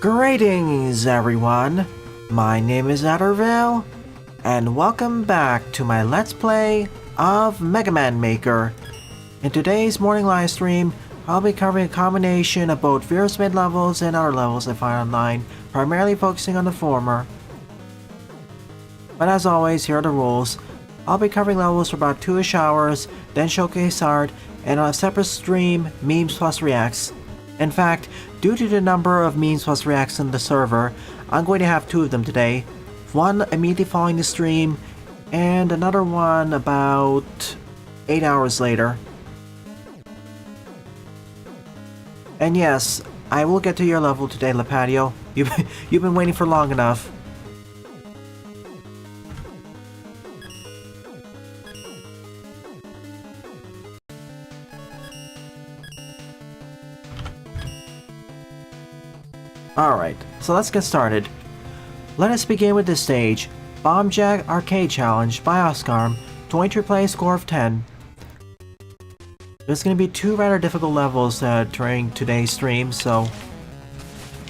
Greetings, everyone! My name is Addervale, and welcome back to my Let's Play of Mega Man Maker. In today's morning live stream, I'll be covering a combination of both Fierce Mid levels and other levels I find online, primarily focusing on the former. But as always, here are the rules. I'll be covering levels for about 2-ish hours, then showcase art, and on a separate stream, Memes plus Reacts. In fact, due to the number of memes plus reacts on the server, I'm going to have 2 of them today. One immediately following the stream, and another one about 8 hours later. And yes, I will get to your level today, Lapatio. You've been waiting for long enough. Alright, so let's get started. Let us begin with this stage, Bomb Jack Arcade Challenge by Oscar, 22 play score of 10. There's going to be 2 rather difficult levels during today's stream, so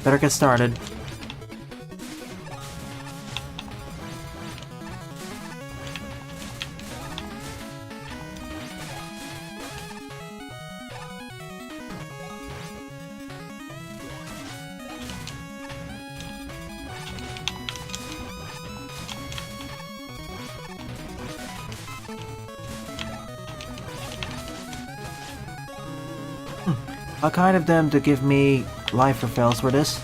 better get started. I'll kind of them to give me life for fails for this.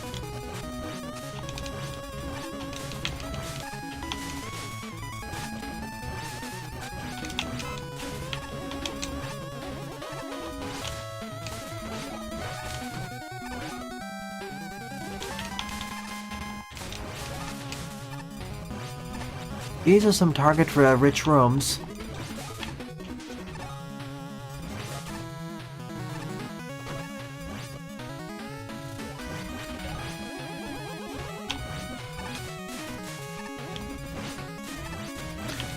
These are some target for rich rooms.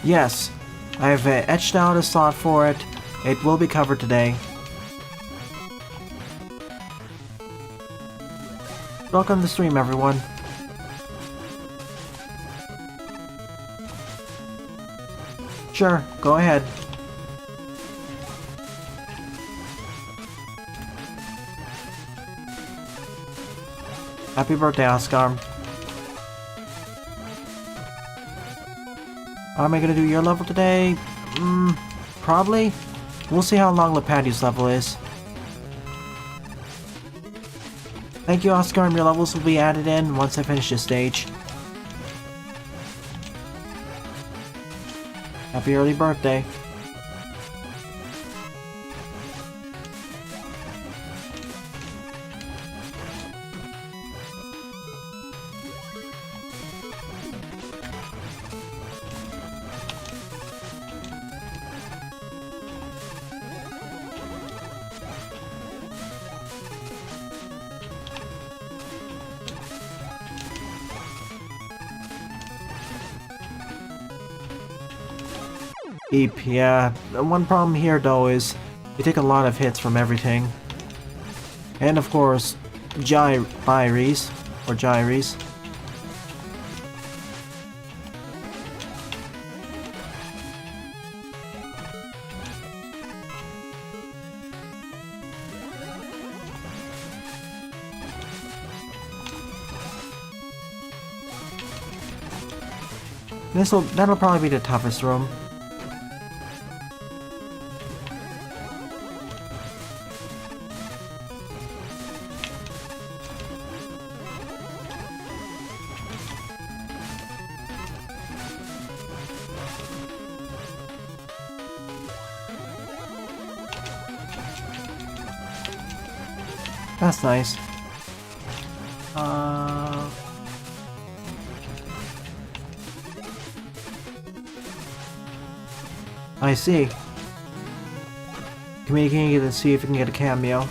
Yes, I've etched out a slot for it. It will be covered today. Welcome to the stream, everyone. Sure, go ahead. Happy birthday, Oscar. Am I gonna do your level today? Probably. We'll see how long Lapatio's level is. Thank you, Oscar, and your levels will be added in once I finish this stage. Happy early birthday. Eep, yeah. One problem here though is you take a lot of hits from everything. And of course, gyries. That'll probably be the toughest room. That's nice. I see. Communicating to see if we can get a cameo.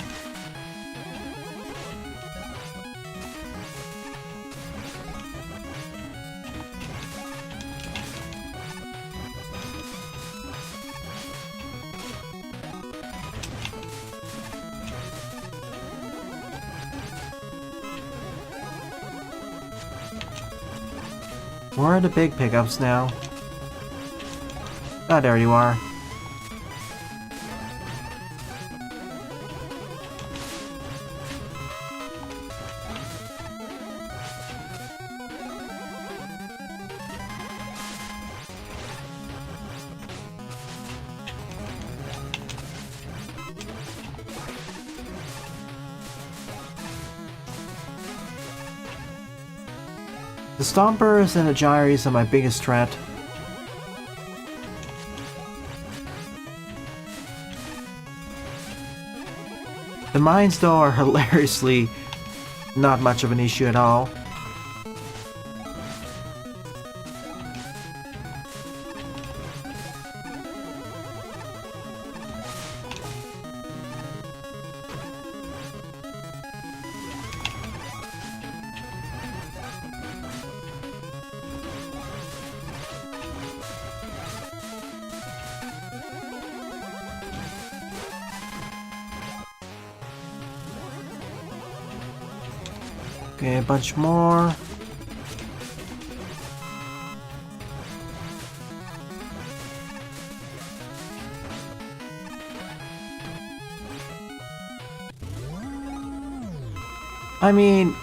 Where are the big pickups now? Ah, there you are. The Stompers and the Gyries are my biggest threat. The mines, though, are hilariously not much of an issue at all. Okay, a bunch more. I mean...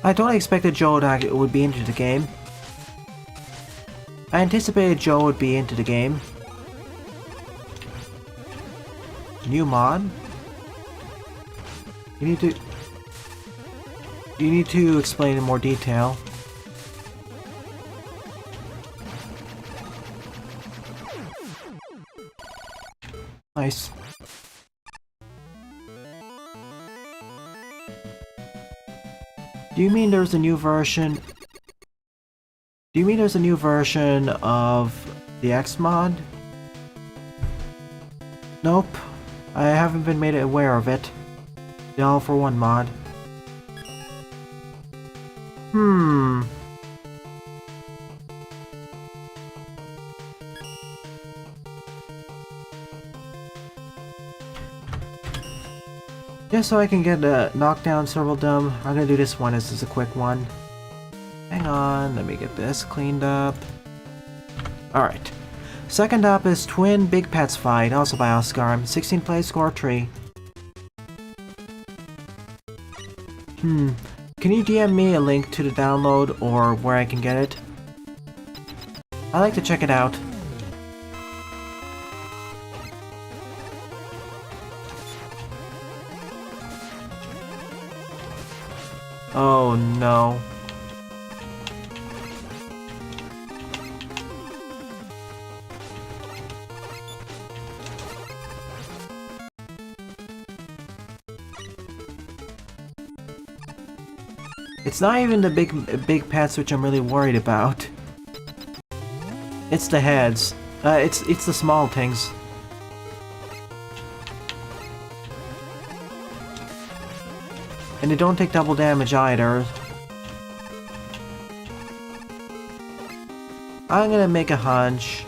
I totally expected Joe would be into the game. I anticipated Joe would be into the game. New mod? You need to explain in more detail. Nice. Do you mean there's a new version? Do you mean there's a new version of the X mod? Nope. I haven't been made aware of it. The All for One mod. Just so I can get a knockdown servaldom, I'm gonna do this one as just a quick one. Hang on, let me get this cleaned up. Alright. Second up is Twin Big Pets Fight, also by Oscar. 16 play, score 3. Can you DM me a link to the download or where I can get it? I'd like to check it out. Oh no. It's not even the big pets which I'm really worried about. It's the heads. It's the small things. And they don't take double damage either. I'm gonna make a hunch.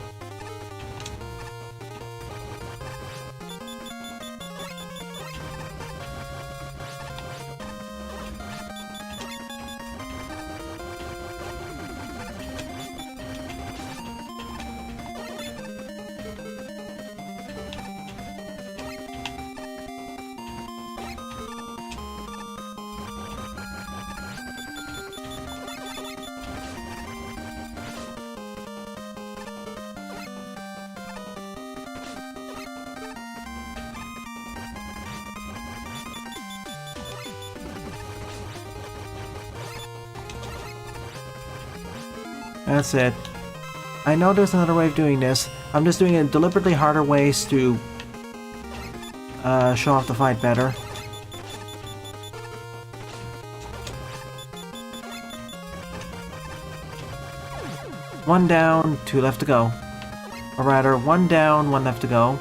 That's it. I know there's another way of doing this. I'm just doing it deliberately harder ways to show off the fight better. One down, 2 left to go. Or rather, 1 down, 1 left to go.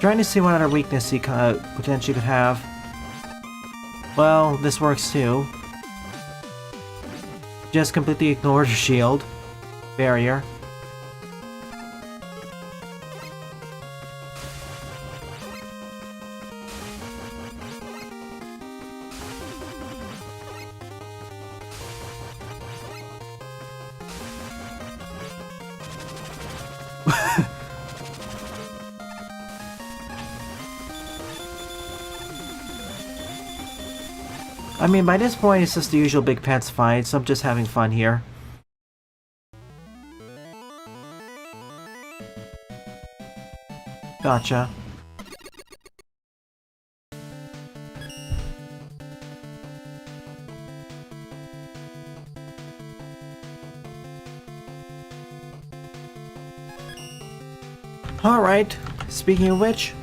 Trying to see what other weakness he potentially could have. Well, this works too. Just completely ignore the shield barrier. I mean, by this point, it's just the usual big pets fight, so I'm just having fun here. Gotcha. Alright, speaking of which,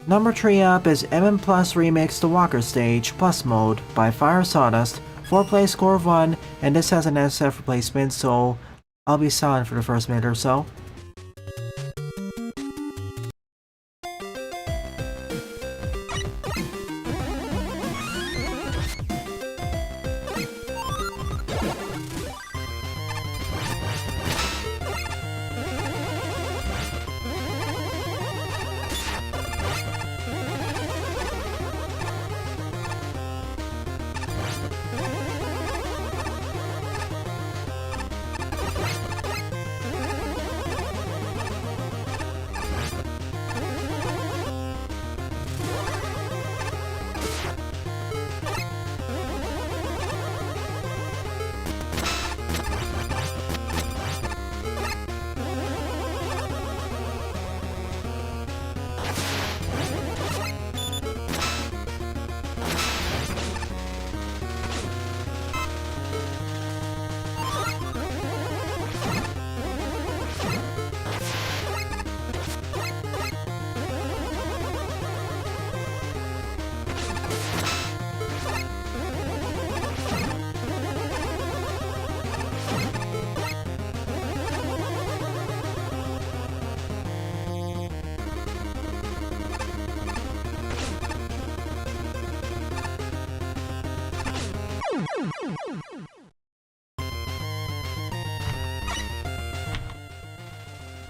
number 3 up is MM Plus Remix The Walker Stage Plus Mode by Fire Sawdust, 4-play score of 1, and this has an SF replacement, so I'll be silent for the first minute or so.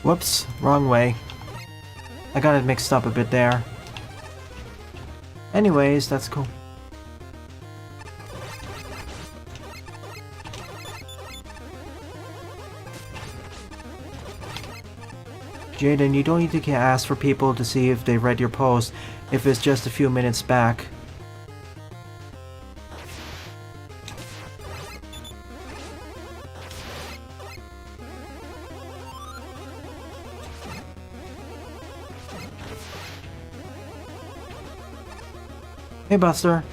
Whoops, wrong way. I got it mixed up a bit there. Anyways, that's cool. Jaden, you don't need to ask for people to see if they read your post if it's just a few minutes back. Hey, Buster.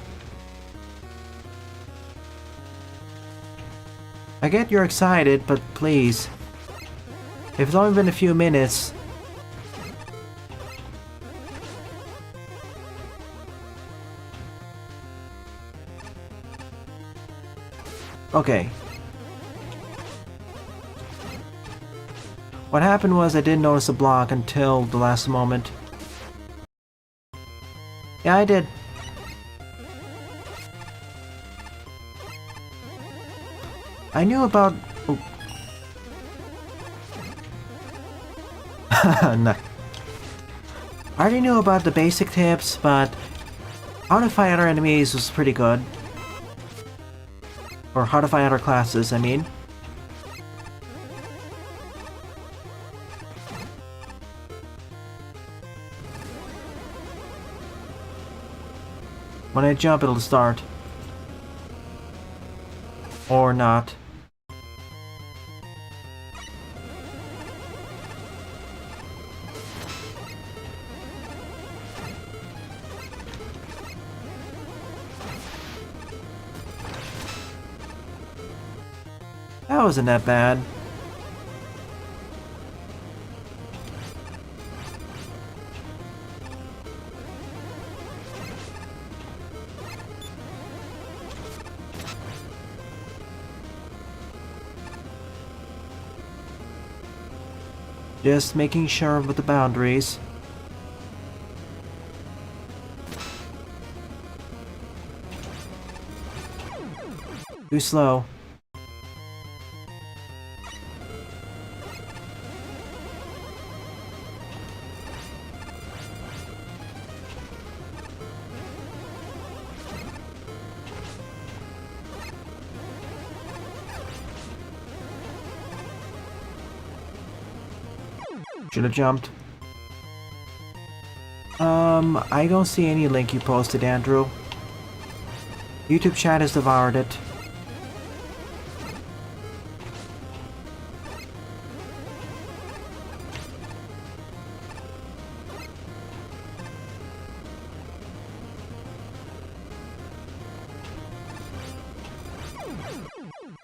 I get you're excited, but please. If it's only been a few minutes. Okay. What happened was I didn't notice a block until the last moment. Yeah, I did. I knew about... Oh. No. I already knew about the basic tips, but how to fight other enemies was pretty good. Or how to fight other classes, I mean. When I jump, it'll start. Or not. That wasn't that bad. Just making sure with the boundaries. Too slow. Should have jumped. I don't see any link you posted, Andrew. YouTube chat has devoured it.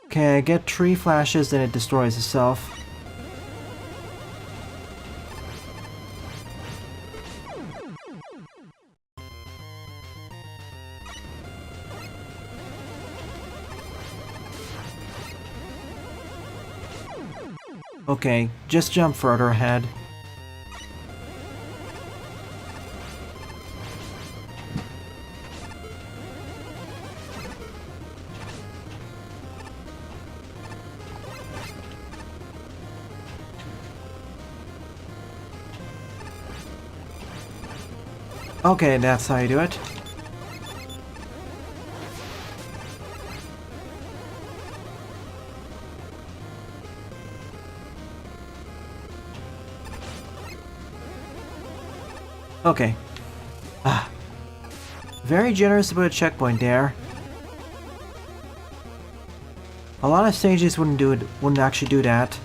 Okay, I get 3 flashes, then it destroys itself. Okay, just jump further ahead. Okay, that's how you do it. Okay. Very generous about a checkpoint there. A lot of stages wouldn't actually do that.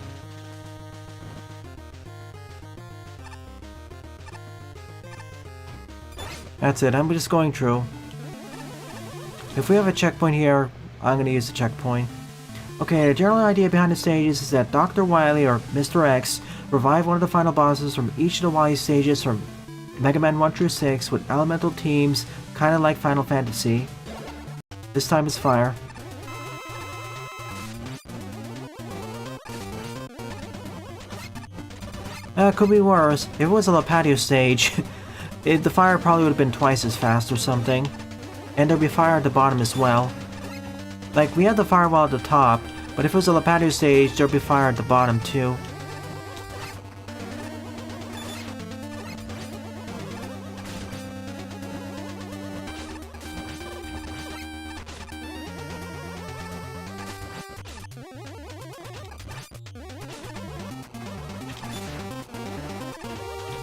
That's it, I'm just going through. If we have a checkpoint here, I'm gonna use the checkpoint. Okay, the general idea behind the stages is that Dr. Wily or Mr. X revive one of the final bosses from each of the Wily stages from Mega Man 1 through 6 with elemental teams, kinda like Final Fantasy. This time it's fire. Could be worse. If it was a La Patio stage, the fire probably would have been twice as fast or something. And there'd be fire at the bottom as well. Like, we had the firewall at the top, but if it was a La Patio stage, there'd be fire at the bottom too.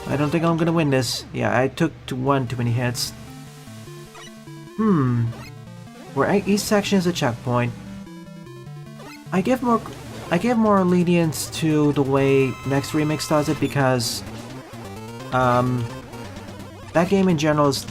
I don't think I'm gonna win this. Yeah, I took one too many hits. Where each section is a checkpoint. I give more lenience to the way Next Remix does it because that game in general is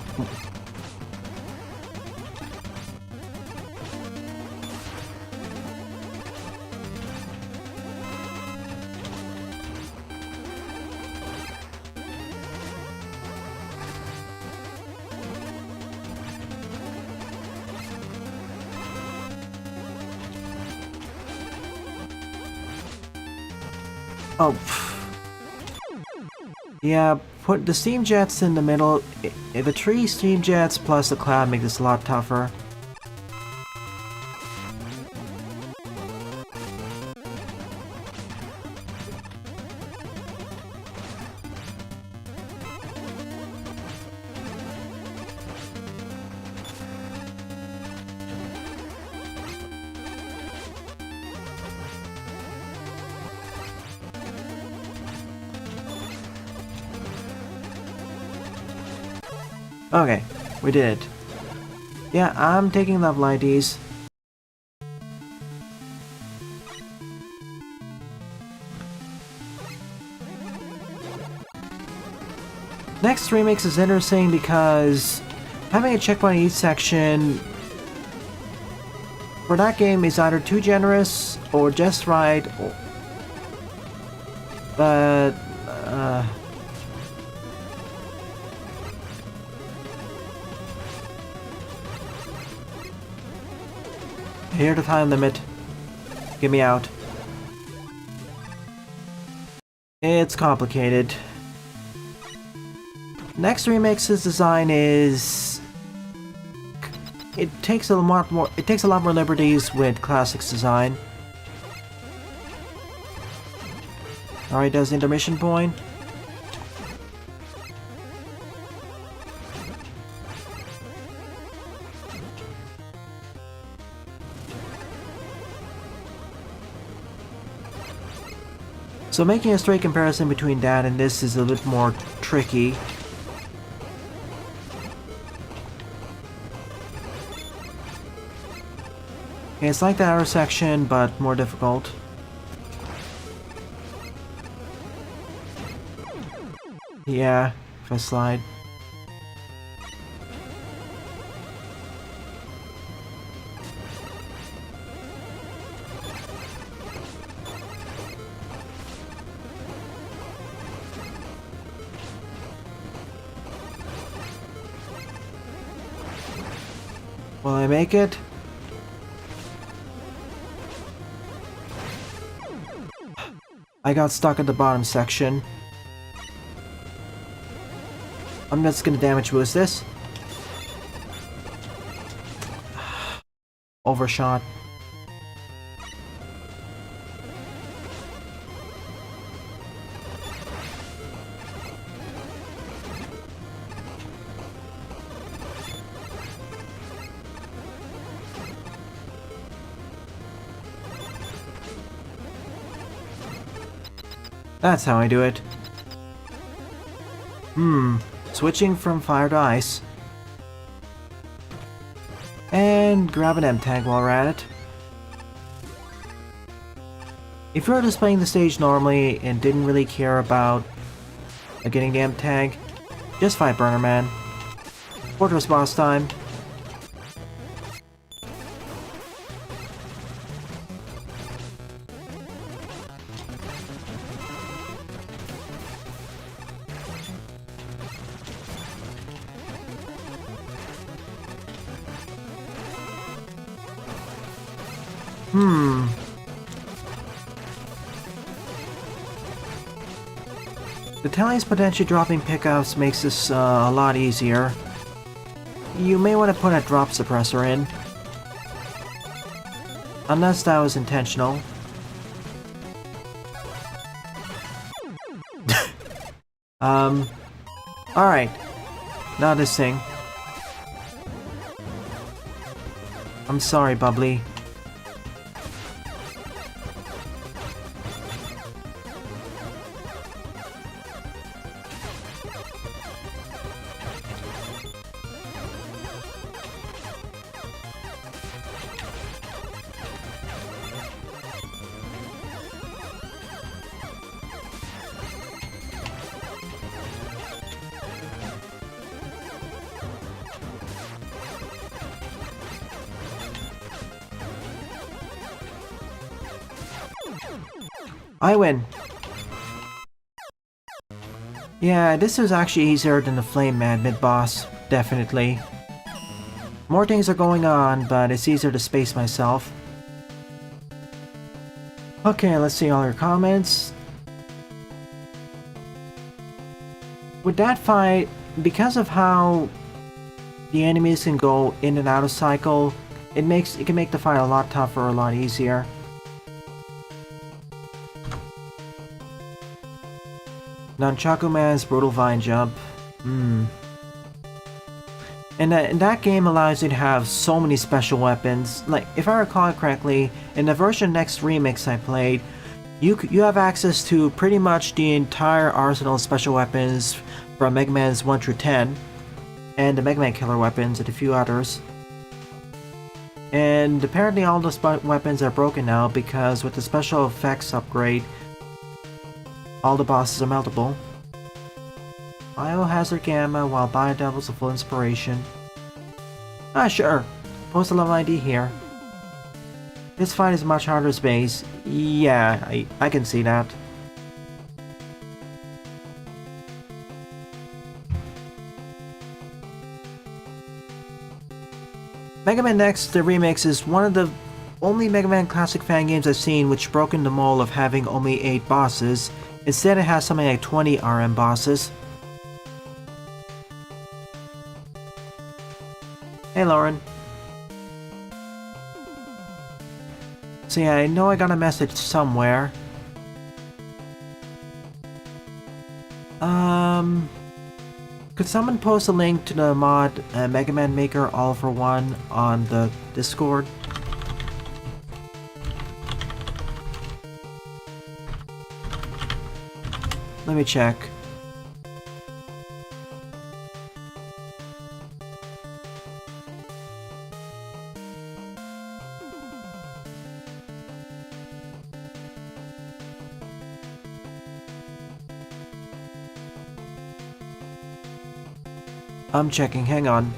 yeah, put the steam jets in the middle. The 3 steam jets plus the cloud make this a lot tougher. Okay, we did it. Yeah, I'm taking level IDs. Next remix is interesting because having a checkpoint in each section for that game is either too generous or just right, but here the time limit. Get me out. It's complicated. Next remix's design is it takes a lot more. It takes a lot more liberties with Classic's design. Alright, does the intermission point. So making a straight comparison between that and this is a bit more tricky. It's like the outer section, but more difficult. Yeah, if I slide. Will I make it? I got stuck at the bottom section. I'm just gonna damage boost this. Overshot. That's how I do it. Switching from fire to ice. And grab an M-tag while we're at it. If you were just playing the stage normally and didn't really care about getting the M-tag, just fight Burner Man. Fortress boss time. The Tally's potentially dropping pickups makes this a lot easier. You may want to put a drop suppressor in. Unless that was intentional. Alright. Not this thing. I'm sorry, Bubbly. I win. Yeah, this is actually easier than the Flame Man mid-boss, definitely. More things are going on, but it's easier to space myself. Okay, let's see all your comments. With that fight, because of how the enemies can go in and out of cycle, it can make the fight a lot tougher, a lot easier. Nunchaku Man's Brutal Vine Jump. And that game allows you to have so many special weapons. Like, if I recall correctly, in the version Next Remix I played, you have access to pretty much the entire arsenal of special weapons from Mega Man's 1 through 10, and the Mega Man killer weapons and a few others. And apparently all those weapons are broken now because with the special effects upgrade, all the bosses are meltable. Biohazard Gamma while Biodevil's a full inspiration. Ah, sure. Post a level ID here. This fight is much harder space. Yeah, I can see that. Mega Man X, the remix, is one of the only Mega Man Classic fan games I've seen which broken the mold of having only 8 bosses. Instead, it has something like 20 RM bosses. Hey, Lauren. So yeah, I know I got a message somewhere. Could someone post a link to the mod Mega Man Maker All for One on the Discord? Let me check. I'm checking, hang on.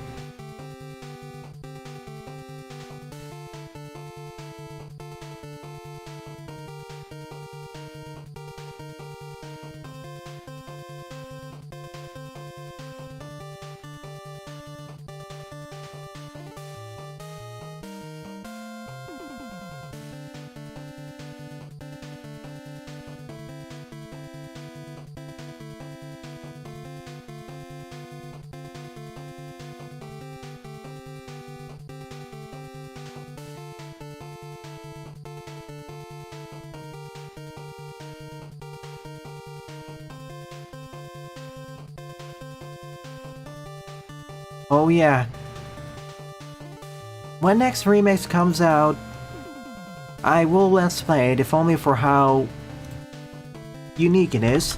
Oh yeah. When next remix comes out, I will let's play it, if only for how unique it is.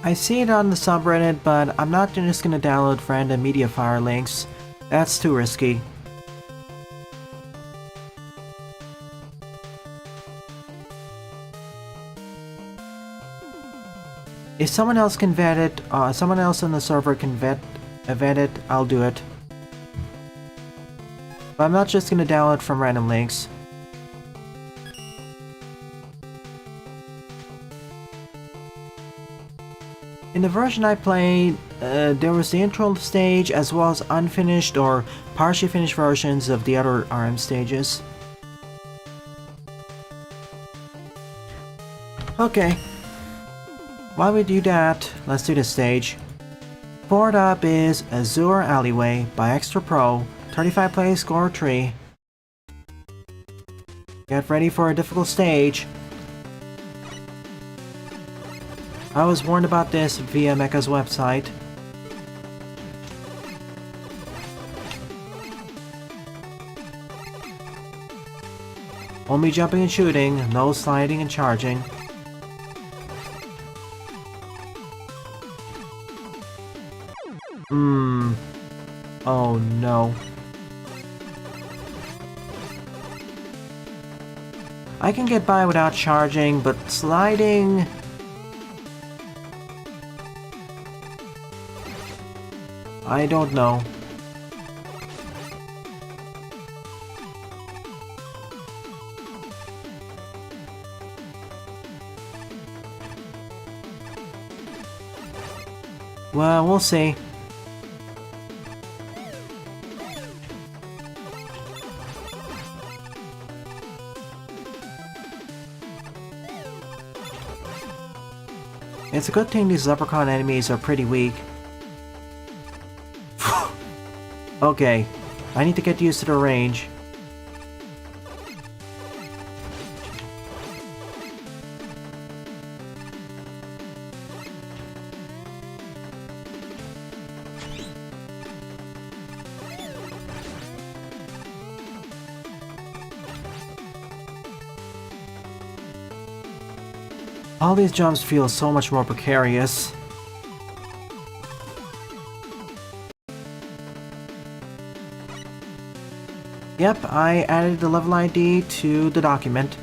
I see it on the subreddit, but I'm not just gonna download random MediaFire links. That's too risky. If someone else can vet it, someone else on the server can vet it, I'll do it. But I'm not just gonna download from random links. In the version I played, there was the intro stage as well as unfinished or partially finished versions of the other RM stages. Okay. While we do that, let's do the stage. Forward up is Azure Alleyway by Extra Pro, 35 play score 3. Get ready for a difficult stage. I was warned about this via Mecha's website. Only jumping and shooting, no sliding and charging. Oh no. I can get by without charging, but sliding... I don't know. Well, we'll see. It's a good thing these leprechaun enemies are pretty weak. Okay, I need to get used to the range. All these jumps feel so much more precarious. Yep, I added the level ID to the document.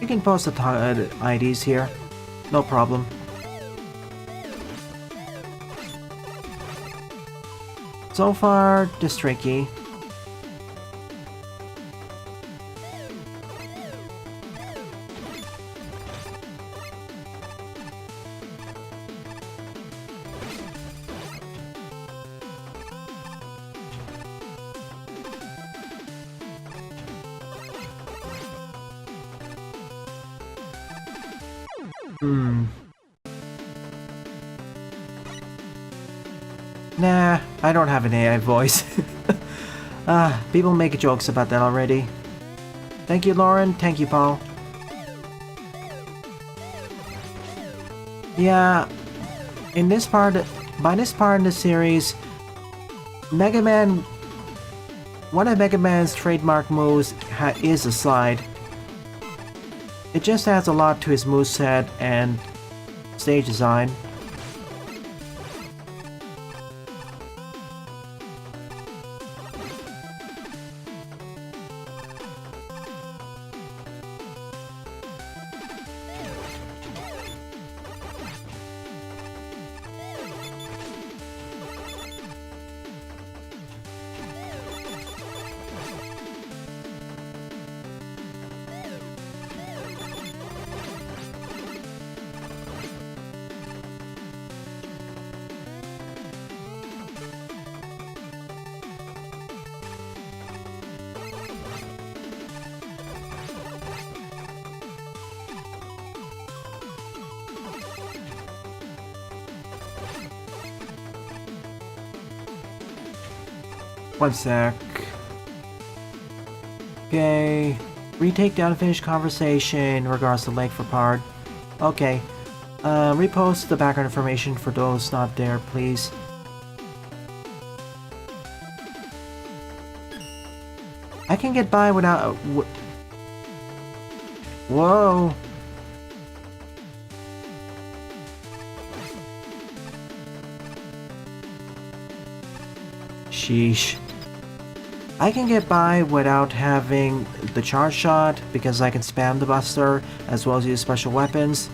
You can post the IDs here. No problem. So far, this tricky. Nah, I don't have an AI voice. People make jokes about that already. Thank you, Lauren. Thank you, Paul. Yeah, in this part, by this part in the series, Mega Man, one of Mega Man's trademark moves is a slide. It just adds a lot to his moveset and stage design. One sec. Okay. Retake the unfinished conversation in regards to Lakeford part. Okay. Repost the background information for those not there, please. I can get by without... Whoa! Sheesh. I can get by without having the charge shot because I can spam the buster as well as use special weapons.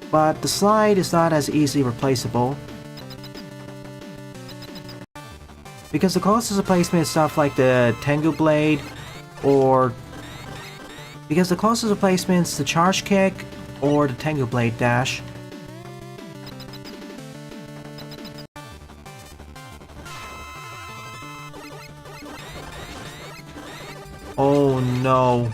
But the slide is not as easily replaceable. Because the closest replacement is stuff like the Tengu Blade or... Because the closest replacement's the Charge Kick or the Tengu Blade Dash. Oh no.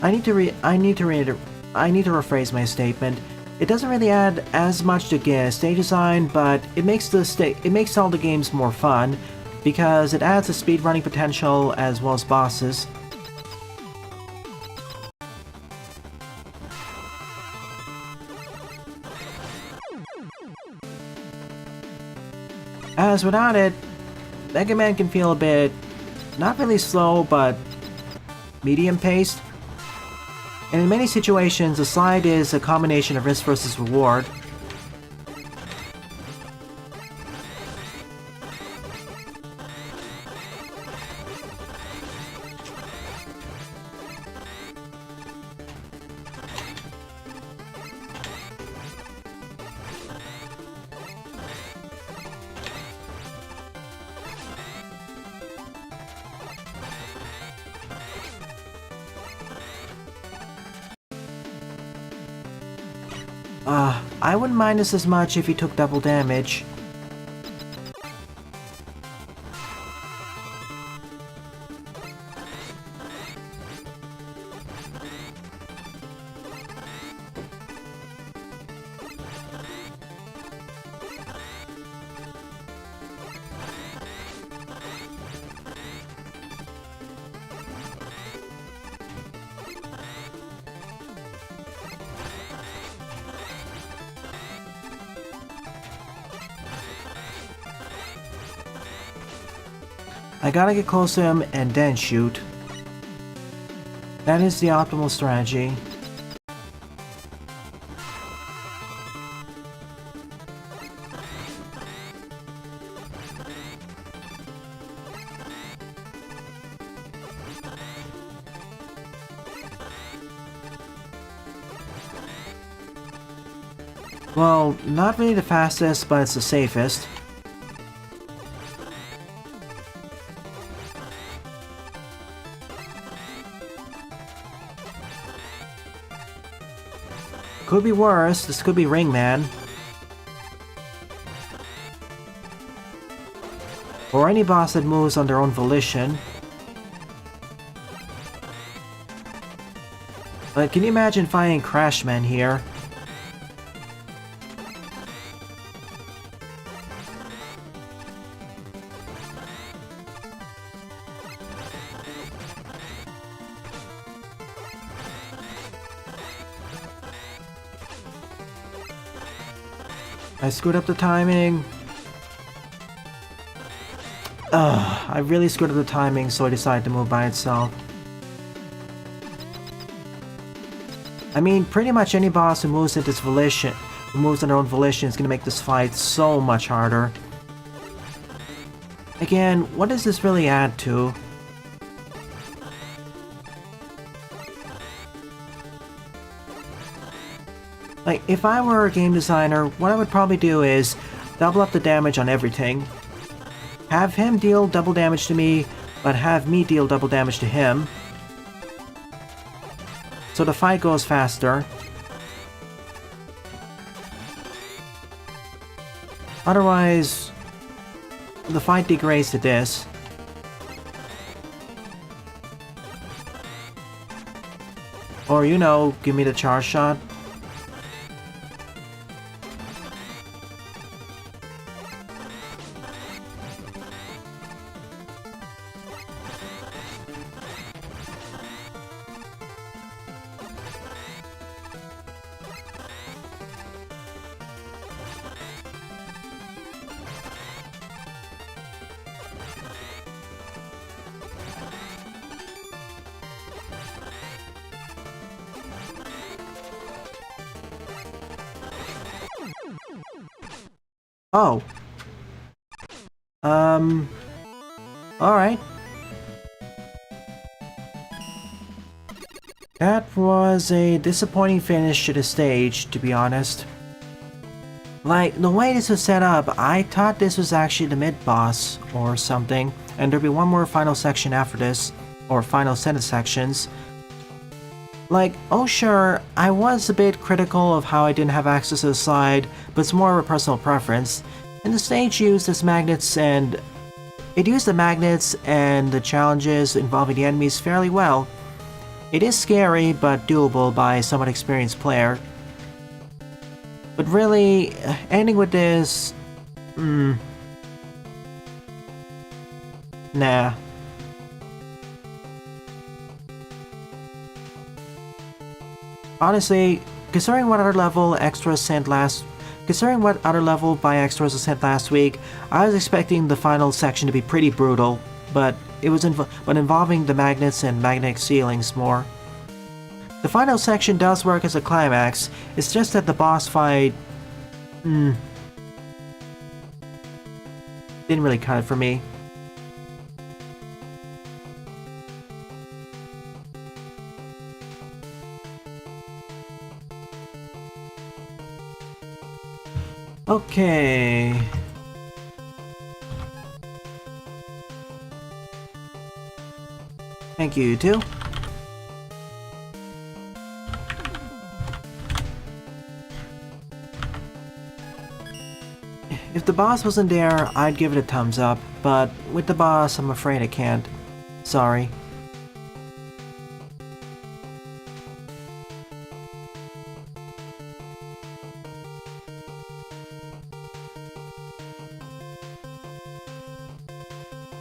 I need to rephrase my statement. It doesn't really add as much to stage design, but it makes all the games more fun because it adds a speedrunning potential as well as bosses. As without it, Mega Man can feel a bit, not really slow, but medium-paced. And in many situations, the slide is a combination of risk versus reward. I wouldn't mind this as much if he took double damage. I gotta get close to him and then shoot. That is the optimal strategy. Well, not really the fastest, but it's the safest. Could be worse. This could be Ringman. Or any boss that moves on their own volition. But can you imagine fighting Crashman here? I screwed up the timing. I really screwed up the timing, so I decided to move by itself. I mean, pretty much any boss who moves at its volition, who moves on their own volition, is going to make this fight so much harder. Again, what does this really add to? Like, if I were a game designer, what I would probably do is double up the damage on everything. Have him deal double damage to me, but have me deal double damage to him. So the fight goes faster. Otherwise, the fight degrades to this. Or, you know, give me the charge shot. Oh. Alright. That was a disappointing finish to the stage, to be honest. Like, the way this was set up, I thought this was actually the mid-boss or something, and there'd be one more final section after this, or final set of sections. Like, oh sure, I was a bit critical of how I didn't have access to the slide, but it's more of a personal preference. And the stage used its magnets and... It used the magnets and the challenges involving the enemies fairly well. It is scary, but doable by a somewhat experienced player. But really, ending with this... Nah. Honestly, considering what other level extras sent last by extras was sent last week, I was expecting the final section to be pretty brutal, but it was involving the magnets and magnetic ceilings more. The final section does work as a climax, it's just that the boss fight... didn't really cut it for me. Okay. Thank you, you two. If the boss wasn't there, I'd give it a thumbs up, but with the boss, I'm afraid I can't. Sorry.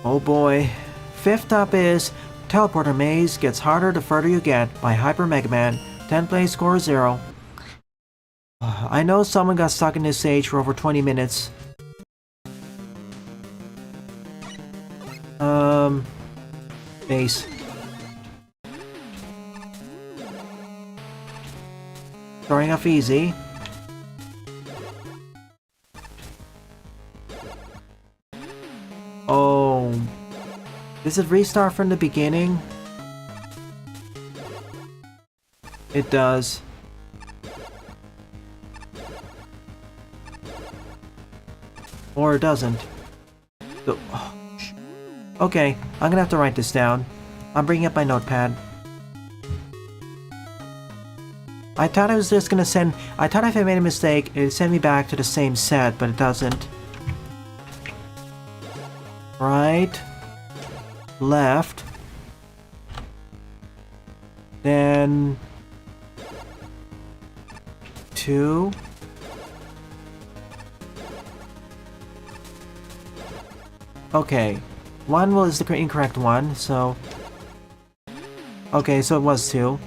Oh boy. Fifth up is Teleporter Maze Gets Harder the Further You Get by Hyper Mega Man. 10th place score 0. I know someone got stuck in this stage for over 20 minutes. Base. Starting off easy. Oh. Does it restart from the beginning? It does. Or it doesn't. Okay, I'm gonna have to write this down. I'm bringing up my notepad. I thought I was just gonna send... I thought if I made a mistake, it'd send me back to the same set, but it doesn't. Right. Left. Then... 2. Okay. 1 was the incorrect one, so... Okay, so it was 2.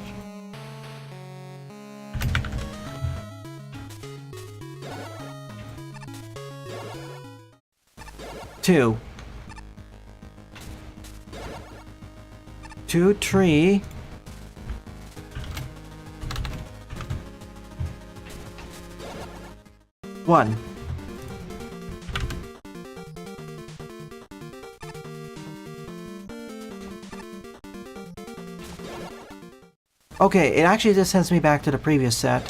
Two. 2 tree. 1. Okay, it actually just sends me back to the previous set.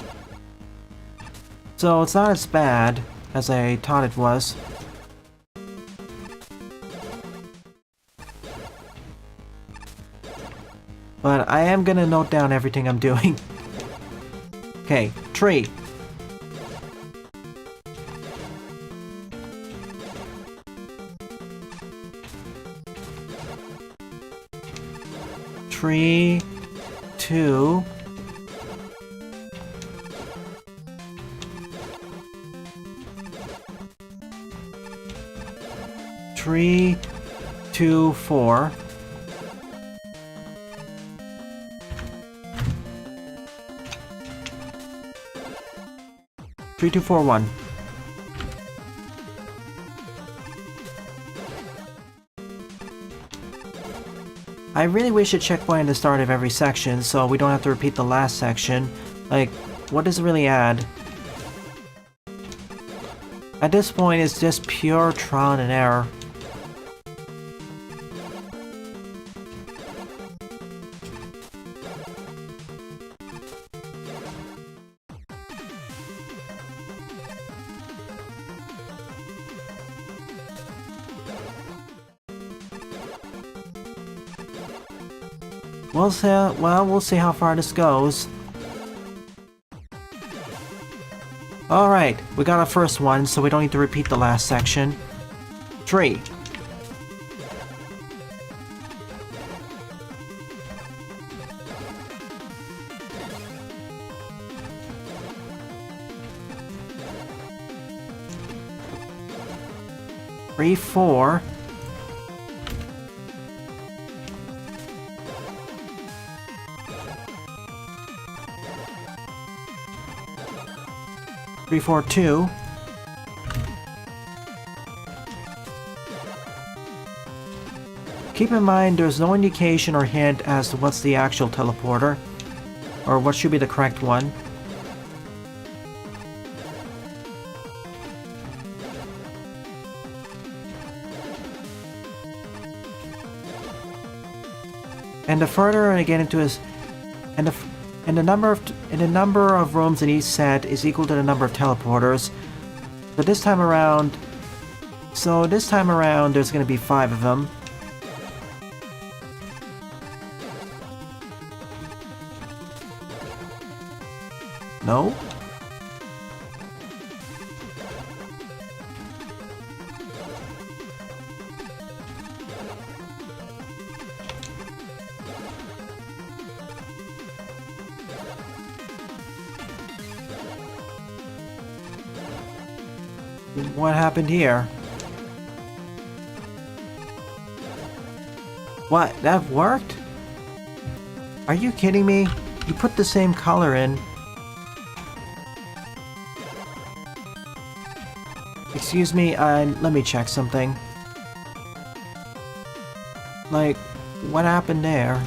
So it's not as bad as I thought it was. But I am gonna note down everything I'm doing. Okay, tree. Tree. 2. Tree. 2, 4. 3, 2, 4, 1. I really wish a checkpoint at the start of every section so we don't have to repeat the last section. Like, what does it really add? At this point, it's just pure trial and error. We'll see how far this goes. Alright, we got our first one, so we don't need to repeat the last section. 3. Three, 4. 3, 4, 2. Keep in mind there's no indication or hint as to what's the actual teleporter, or what should be the correct one. And the further I get into this, and the number of rooms in each set is equal to the number of teleporters. But this time around, there's going to be 5 of them. No? What happened here? What? That worked? Are you kidding me? You put the same color in. Excuse me, let me check something. Like, what happened there?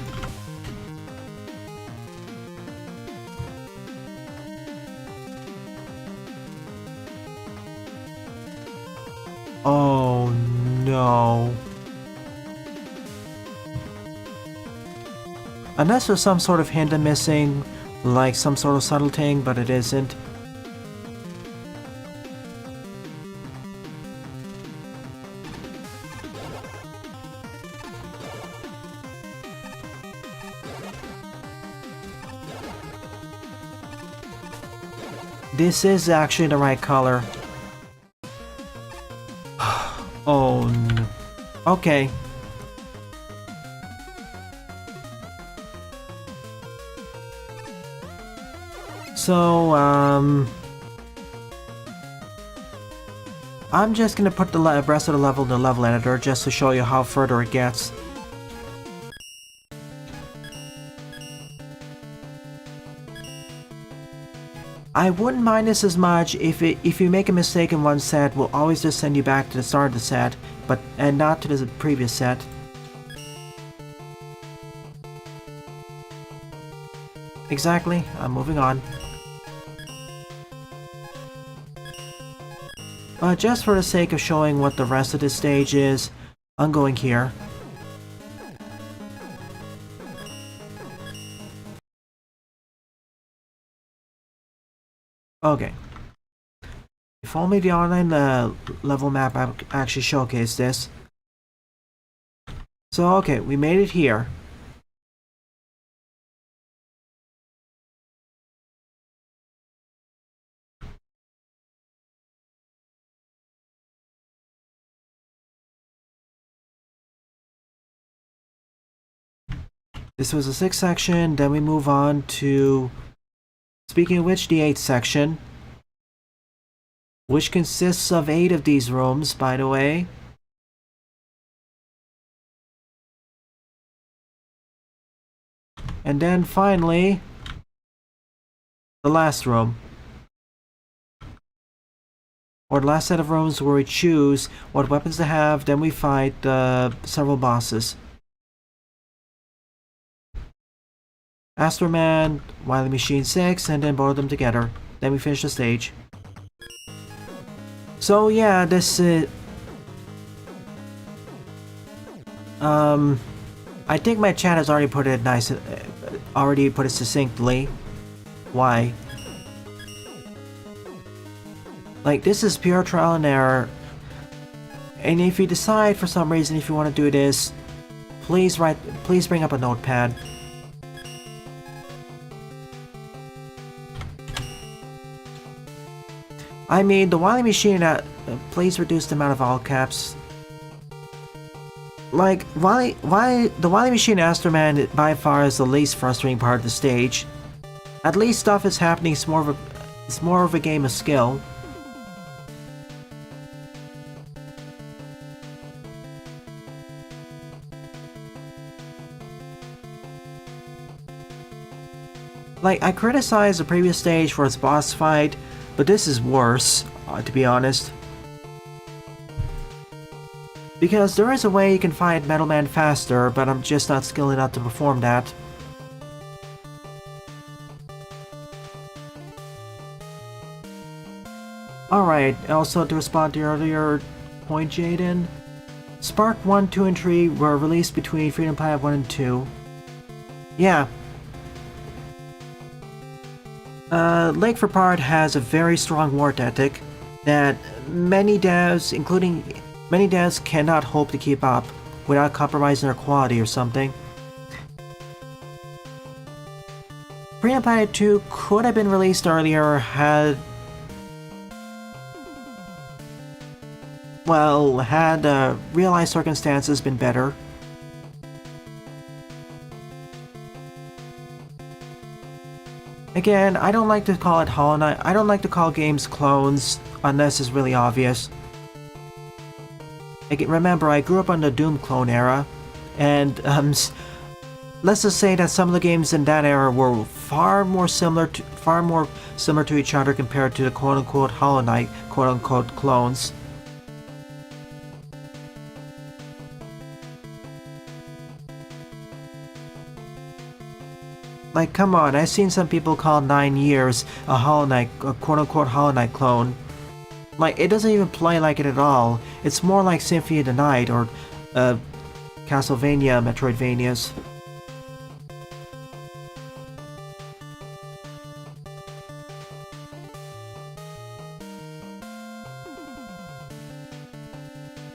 Oh no. Unless there's some sort of hint I'm missing, like some sort of subtle thing, but it isn't. This is actually the right color. Oh no. Okay. So, I'm just gonna put the rest of the level in the level editor just to show you how further it gets. I wouldn't mind this as much if you make a mistake in one set, we'll always just send you back to the start of the set, and not to the previous set. Exactly, I'm moving on. Just for the sake of showing what the rest of this stage is, I'm going here. Okay. If only the online level map actually showcased this. So okay, we made it here. This was the 6th section, then we move on to, speaking of which, the 8th section, which consists of 8 of these rooms, by the way. And then finally, the last room. Or the last set of rooms where we choose what weapons to have, then we fight several bosses. Astro Man, Wily Machine 6, and then both of them together. Then we finish the stage. So yeah, this is... I think my chat has already put it nice, already put it succinctly. Why? Like, this is pure trial and error. And if you decide for some reason if you want to do this, please bring up a notepad. I mean, the Wily Machine, please reduce the amount of all caps. Like, the Wily Machine Astro Man by far is the least frustrating part of the stage. At least stuff is happening, it's more of a game of skill. Like, I criticized the previous stage for its boss fight, but this is worse, to be honest. Because there is a way you can fight Metal Man faster, but I'm just not skilled enough to perform that. Alright, also to respond to your earlier point, Jaden. Spark 1, 2, and 3 were released between Freedom Planet 1 and 2. Yeah. Lake for Part has a very strong work ethic that many devs, including many devs, cannot hope to keep up without compromising their quality or something. Freedom Planet 2 could have been released earlier had real-life circumstances been better. Again, I don't like to call it Hollow Knight. I don't like to call games clones unless it's really obvious. Remember, I grew up on the Doom clone era, and let's just say that some of the games in that era were far more similar to each other compared to the quote-unquote Hollow Knight quote-unquote clones. Like, come on, I've seen some people call 9 Years a Hollow Knight, a quote-unquote Hollow Knight clone. Like, it doesn't even play like it at all. It's more like Symphony of the Night or Castlevania Metroidvanias.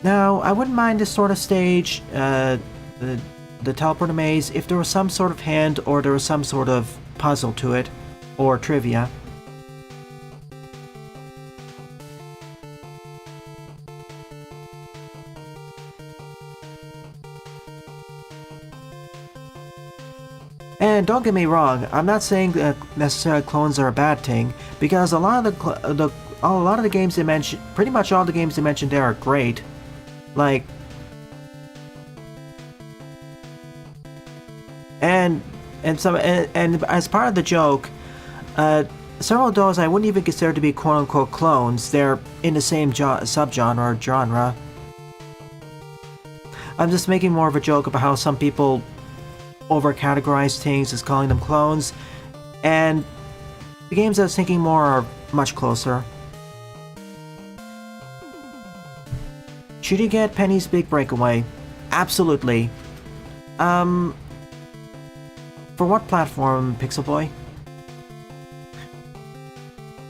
Now, I wouldn't mind this sort of stage, the teleporter maze, if there was some sort of hint or there was some sort of puzzle to it, or trivia. And don't get me wrong, I'm not saying that necessarily clones are a bad thing, because a lot of the games they mentioned, pretty much all the games they mentioned there are great. Like, and as part of the joke, several of those I wouldn't even consider to be quote-unquote clones. They're in the same subgenre or genre. I'm just making more of a joke about how some people over-categorize things as calling them clones, and the games I was thinking more are much closer. Should you get Penny's Big Breakaway? Absolutely. For what platform, Pixel Boy?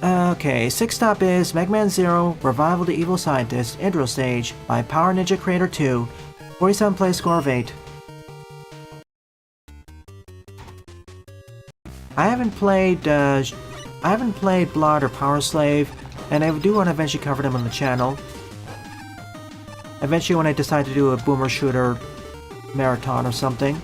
Okay, 6th stop is Mega Man Zero, Revival the Evil Scientist, Intro Stage, by Power Ninja Creator 2, 47 play score of 8. I haven't played Blood or Power Slave, and I do want to eventually cover them on the channel. Eventually when I decide to do a boomer shooter marathon or something.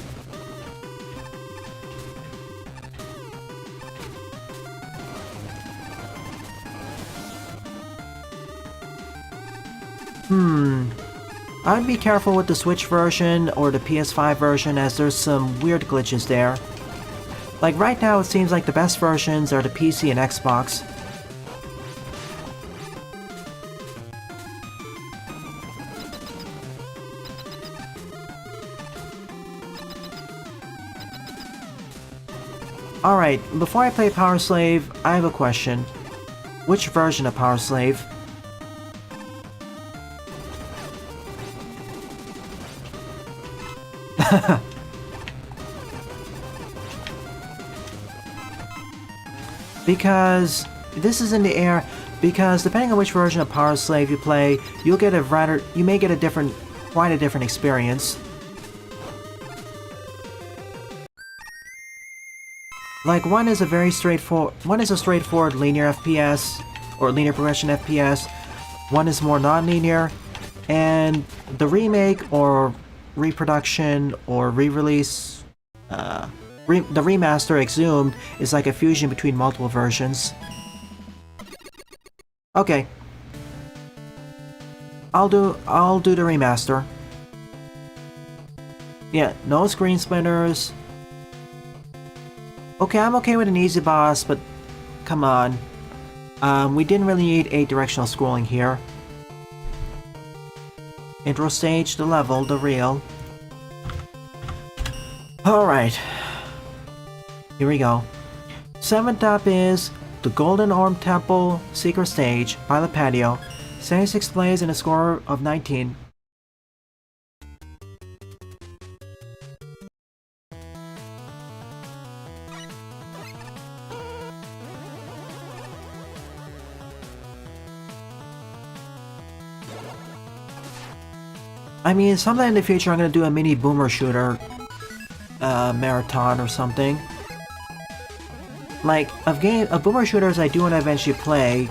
I'd be careful with the Switch version or the PS5 version, as there's some weird glitches there. Like right now it seems like the best versions are the PC and Xbox. Alright, before I play Power Slave, I have a question. Which version of Power Slave? Because this is in the air, because depending on which version of Power Slave you play, you may get quite a different experience. Like one is a straightforward linear FPS, or linear progression FPS, one is more non-linear, and the remake or reproduction or re-release, the remaster Exhumed is like a fusion between multiple versions. Okay. I'll do the remaster. Yeah, no screen splitters. Okay, I'm okay with an easy boss, but come on. We didn't really need 8-directional scrolling here. Intro stage, the level, the real. Alright. Here we go. 7th up is the Golden Orm Temple Secret Stage by the Patio. 76 plays and a score of 19. I mean, sometime in the future I'm gonna do a mini boomer shooter marathon or something. Like, of boomer shooters I do want to eventually play.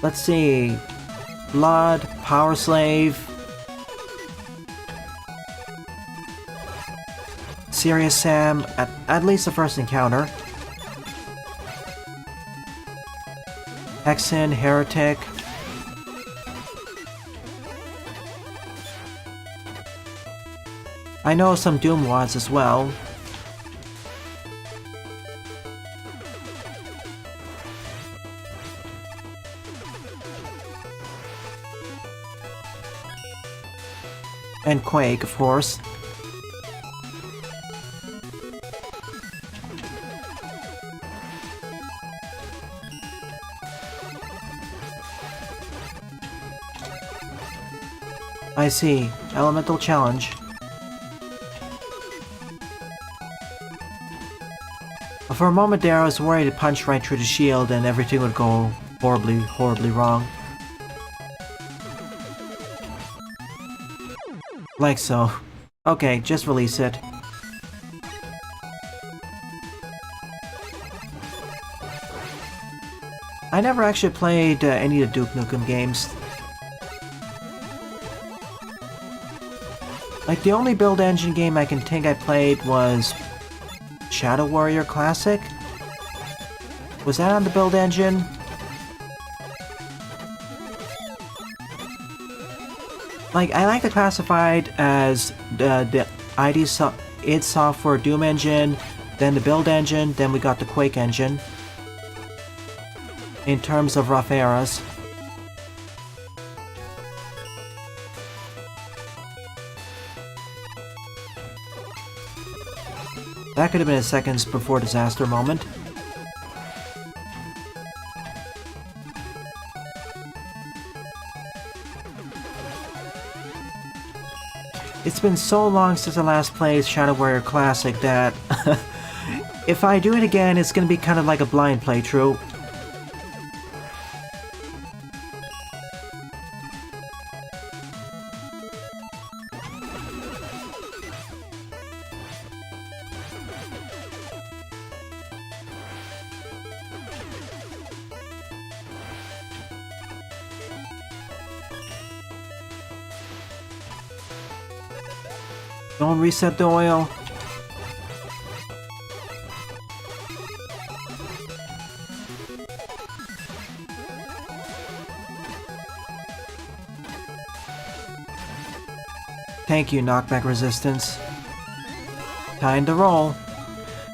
Let's see. Blood, Power Slave, Serious Sam, at least the first encounter. Hexen, Heretic. I know some Doom wads as well. And Quake, of course. I see. Elemental challenge. For a moment there, I was worried to punch right through the shield and everything would go horribly, horribly wrong. Like so. Okay, just release it. I never actually played any of the Duke Nukem games. Like, the only build engine game I can think I played was Shadow Warrior Classic? Was that on the build engine? Like, I like to classify it as the id Software Doom engine, then the build engine, then we got the Quake engine. In terms of rough eras. That could have been a seconds before disaster moment. It's been so long since I last played Shadow Warrior Classic that if I do it again, it's gonna be kind of like a blind playthrough. Don't reset the oil. Thank you, knockback resistance. Time to roll.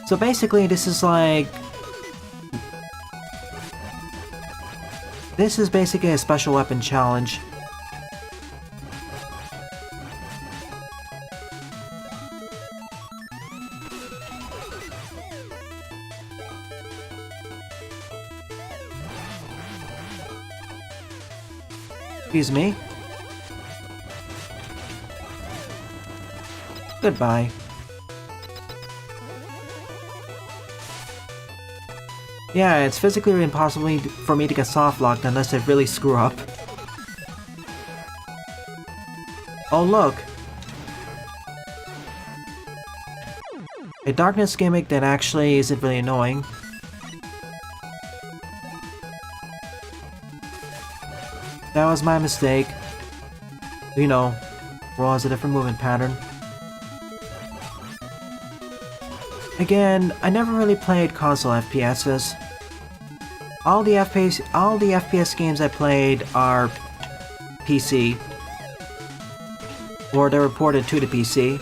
So basically, this is like... This is basically a special weapon challenge. Excuse me. Goodbye. Yeah, it's physically impossible for me to get soft locked unless I really screw up. Oh look! A darkness gimmick that actually isn't really annoying. That was my mistake. You know, Raw has a different movement pattern. Again, I never really played console FPSs. All the FPS games I played are PC. Or they're reported to the PC.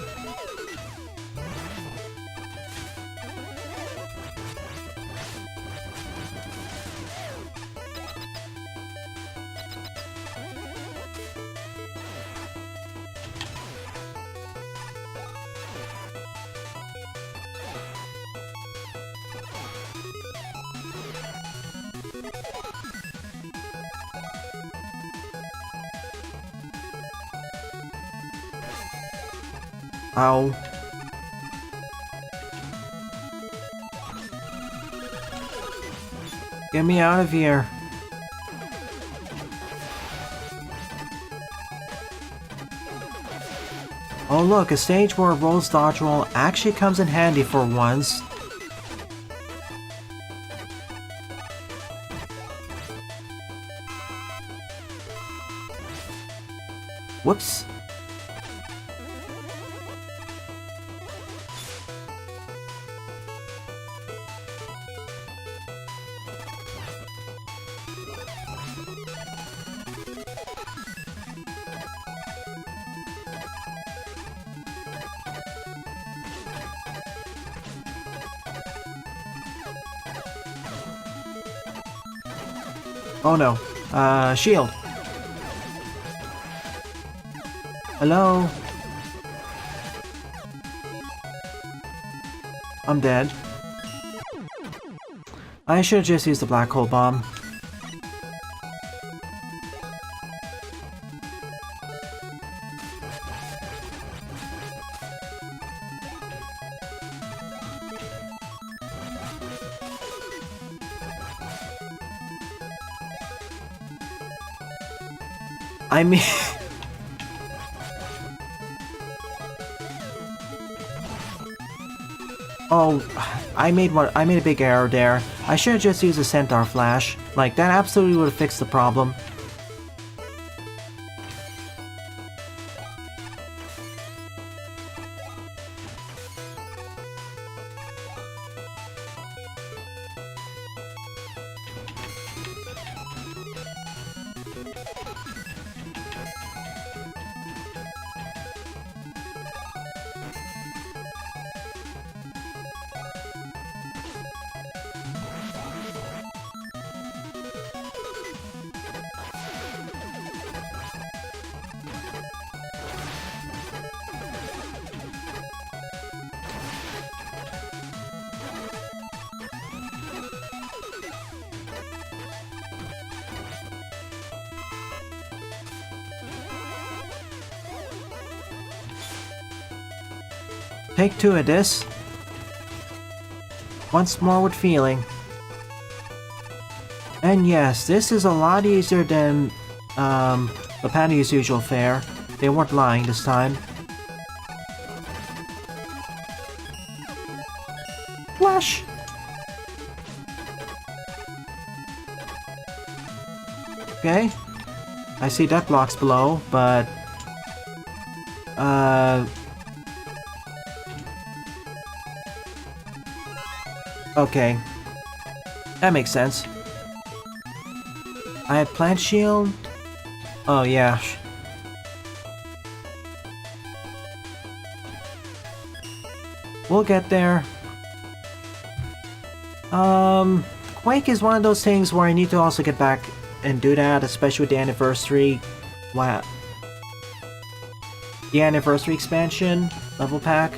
Ow. Get me out of here. Oh look, a stage where Roll's dodge roll actually comes in handy for once. Whoops. Oh no. Shield. Hello? I'm dead. I should have just used the black hole bomb. I mean... Oh, I made a big error there. I should have just used a Centaur Flash. Like, that absolutely would have fixed the problem. Take two of this. Once more with feeling. And yes, this is a lot easier than the Patty's usual fare. They weren't lying this time. Flash! Okay. I see death blocks below, but... Okay. That makes sense. I had plant shield? Oh, yeah. We'll get there. Quake is one of those things where I need to also get back and do that, especially with the anniversary. Wow. The anniversary expansion level pack.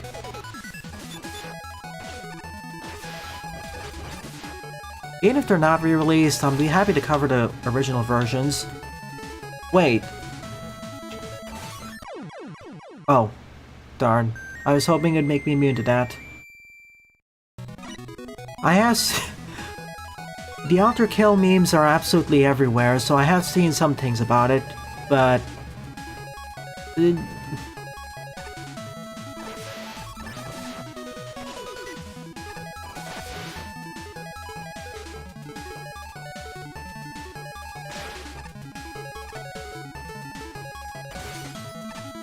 Even if they're not re-released, I'll be happy to cover the original versions. Wait. Oh. Darn. I was hoping it'd make me immune to that. I have... The alter kill memes are absolutely everywhere, so I have seen some things about it, but...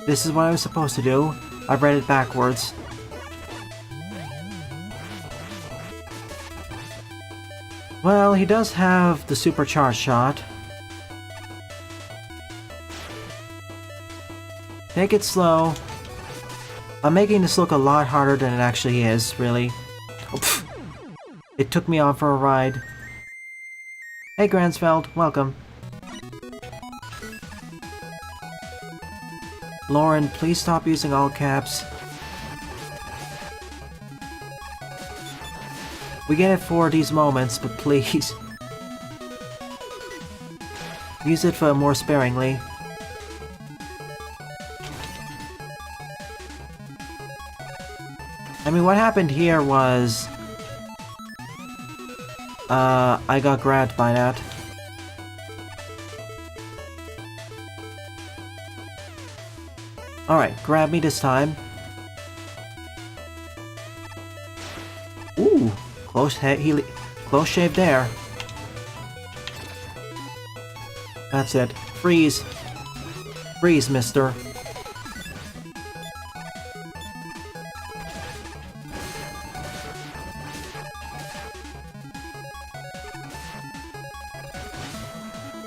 This is what I was supposed to do. I've read it backwards. Well, he does have the supercharged shot. Take it slow. I'm making this look a lot harder than it actually is, really. Oh, it took me on for a ride. Hey, Gransfeld, welcome. Lauren, please stop using all caps. We get it for these moments, but please. Use it for more sparingly. I mean, what happened here was... I got grabbed by that. Alright, grab me this time. Ooh, close shave there. That's it. Freeze. Freeze, mister.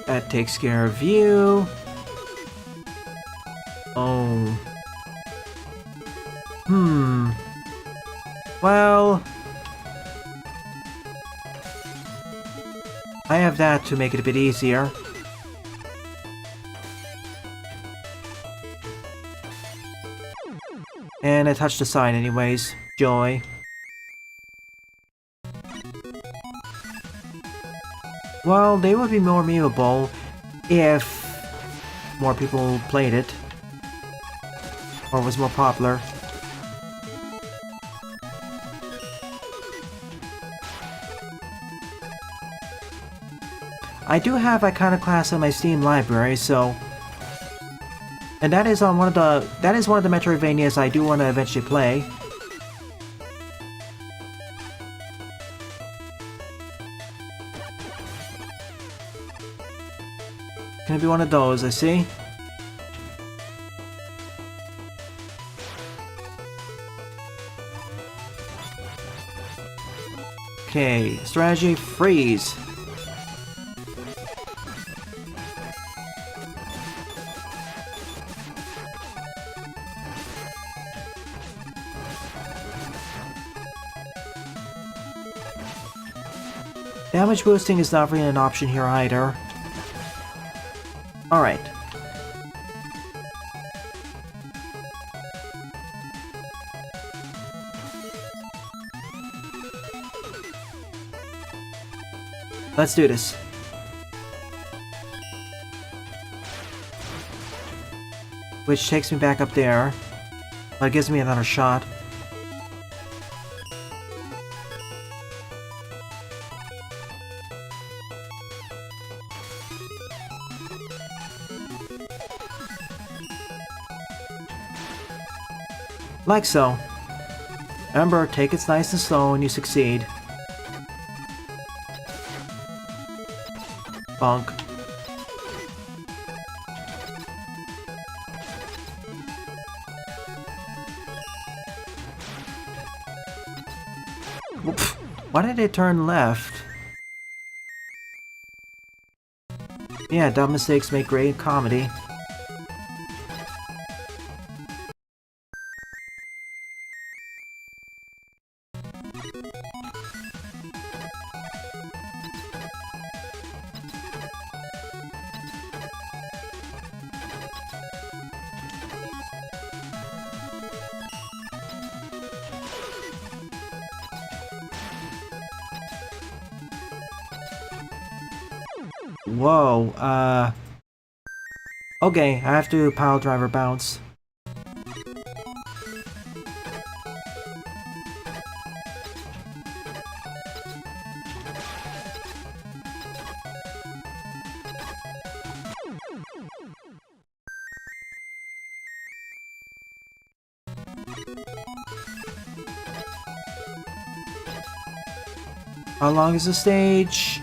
That takes care of you. Oh. Well... I have that to make it a bit easier. And I touched the sign anyways. Joy. Well, they would be more memeable if more people played it. Or was more popular. I do have Iconoclast in my Steam library, so... And that is on one of the... That is one of the Metroidvanias I do want to eventually play. Gonna be one of those, I see. Okay, strategy, freeze. Damage boosting is not really an option here either. Alright. Let's do this. Which takes me back up there. But it gives me another shot. Like so. Remember, take it nice and slow and you succeed. Bonk. Why did it turn left? Yeah, dumb mistakes make great comedy. Whoa, okay, I have to pile driver bounce. How long is the stage?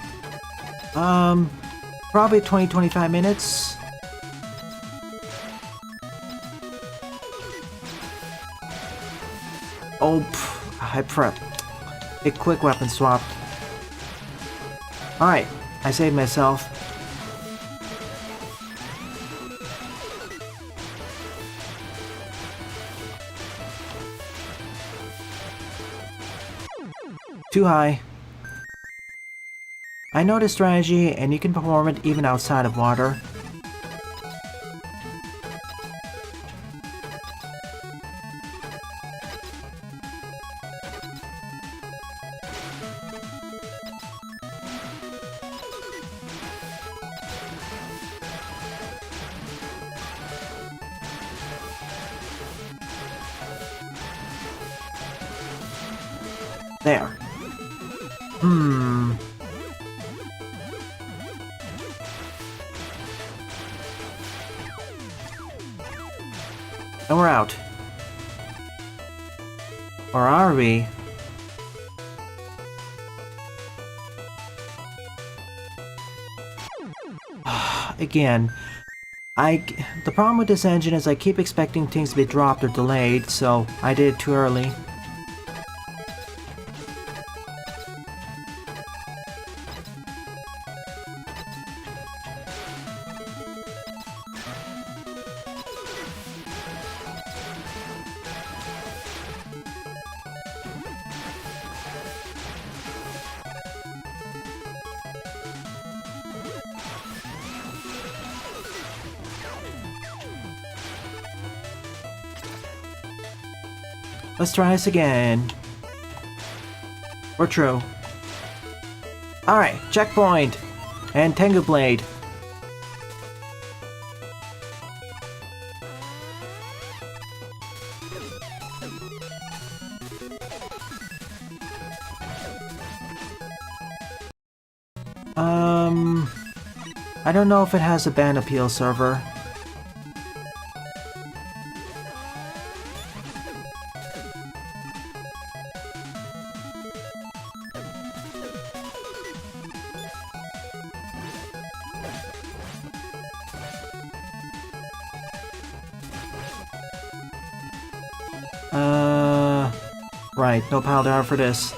Probably 20-25 minutes. Oh, I prep. A quick weapon swap. Alright, I saved myself. Too high. I know this strategy, and you can perform it even outside of water. There. And we're out. Or are we? Again, the problem with this engine is I keep expecting things to be dropped or delayed, so I did it too early. Let's try this again. We're true. Alright, checkpoint! And Tengu Blade. I don't know if it has a band appeal server. Right, no pile driver for this.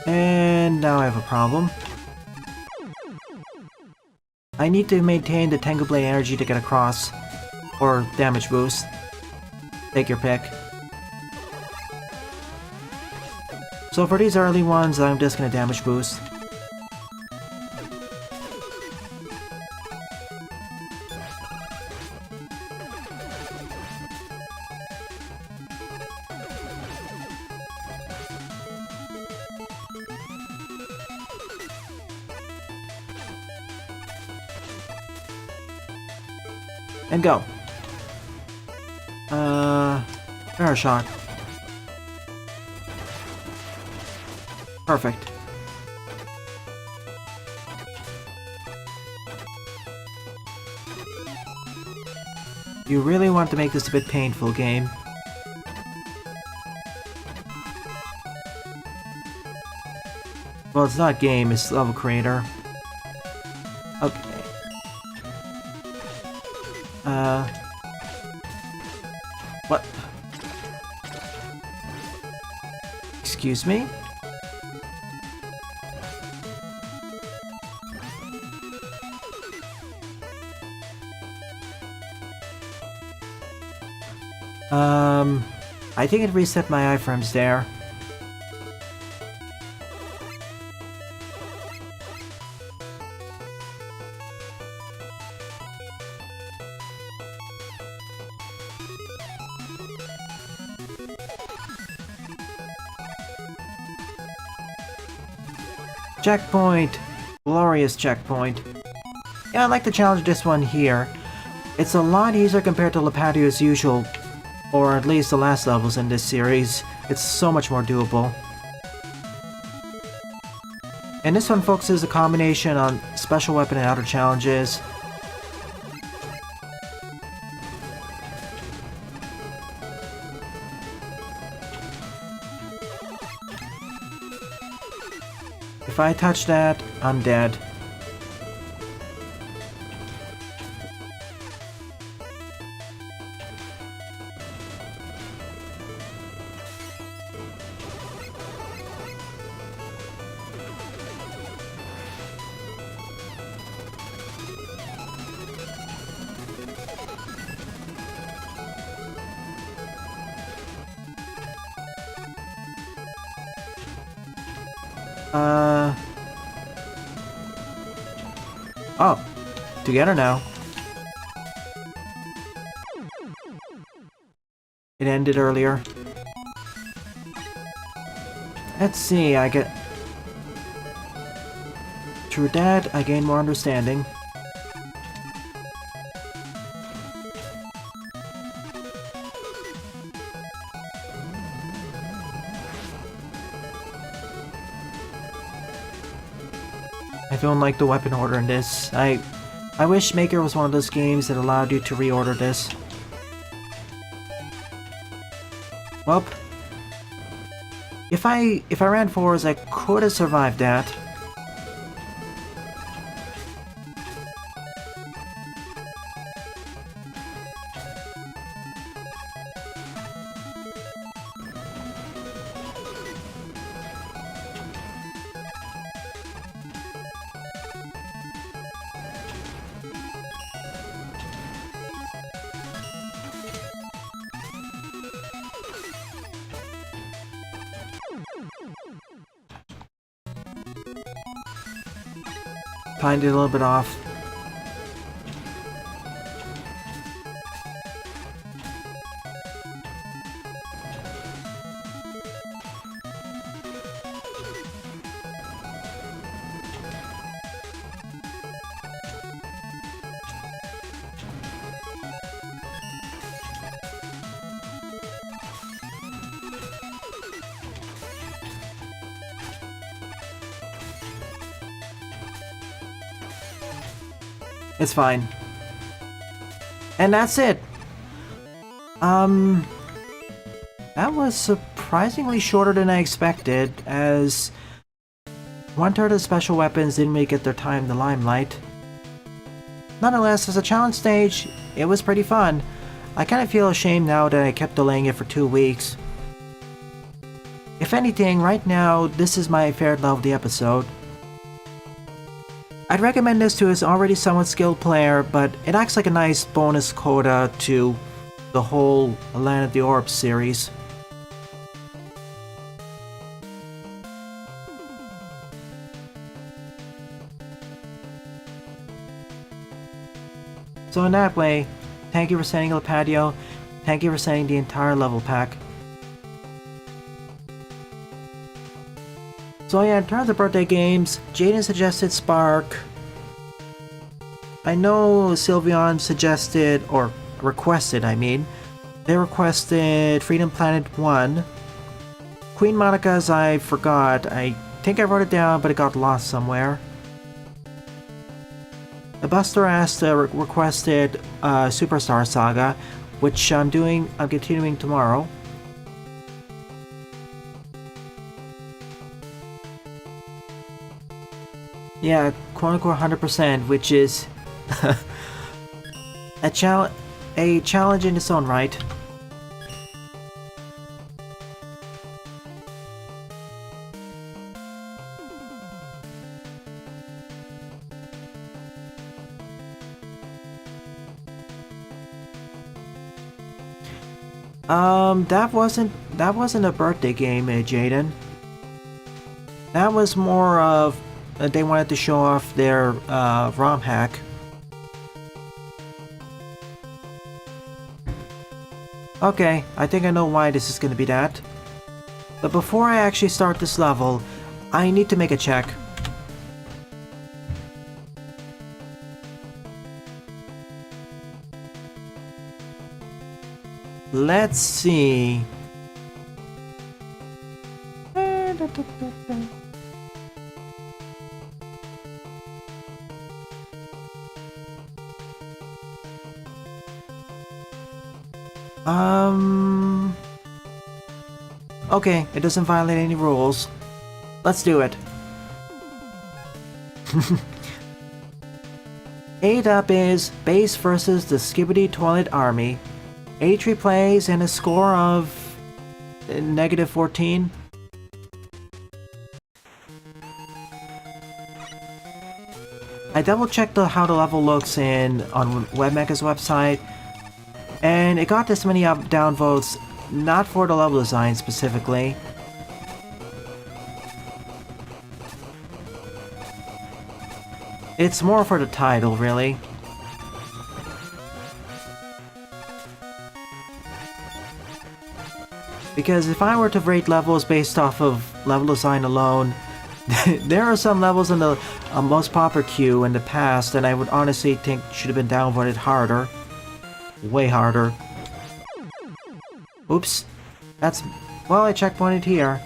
And now I have a problem. I need to maintain the Tengu Blade energy to get across. Or damage boost. Take your pick. So for these early ones, I'm just gonna damage boost. And go. Fair shot. Perfect. You really want to make this a bit painful, game. Well, it's not game, it's level creator. Okay. What? Excuse me? I think it reset my iframes there. Checkpoint! Glorious checkpoint. Yeah, I'd like to challenge this one here. It's a lot easier compared to Lepatio's usual, or at least the last levels in this series. It's so much more doable. And this one focuses a combination on special weapon and outer challenges. If I touch that, I'm dead. Oh, together now. It ended earlier. Let's see, I get... Through that, I gain more understanding. I don't like the weapon order in this. I wish Maker was one of those games that allowed you to reorder this. Well, if I ran forwards, I could have survived that. Timed it a little bit off. It's fine. And that's it. That was surprisingly shorter than I expected, as 1/3 of the special weapons didn't really get their time in the limelight. Nonetheless, as a challenge stage, it was pretty fun. I kind of feel ashamed now that I kept delaying it for 2 weeks. If anything, right now, this is my favorite level of the episode. I'd recommend this to an already somewhat skilled player, but it acts like a nice bonus coda to the whole Land of the Orbs series. So in that way, thank you for sending El Patio, thank you for sending the entire level pack. So yeah, in terms of birthday games, Jaden suggested Spark. I know Sylveon suggested, or requested, I mean, they requested Freedom Planet 1. Queen Monica's I forgot. I think I wrote it down, but it got lost somewhere. The Buster asked, requested Superstar Saga, which I'm continuing tomorrow. Yeah, quote-unquote 100%, which is a challenge in its own right. That wasn't a birthday game, Jaden. That was more of they wanted to show off their ROM hack. Okay, I think I know why this is gonna be that. But before I actually start this level, I need to make a check. Let's see. Okay, it doesn't violate any rules. Let's do it. 8 up is Base versus the Skibidi Toilet Army. 83 plays and a score of -14. I double-checked how the level looks on WebMecha's website, and it got this many up-down votes, not for the level design specifically. It's more for the title, really. Because if I were to rate levels based off of level design alone, there are some levels in the most popular queue in the past that I would honestly think should have been downvoted harder. Way harder. Oops. That's... well, I checkpointed here.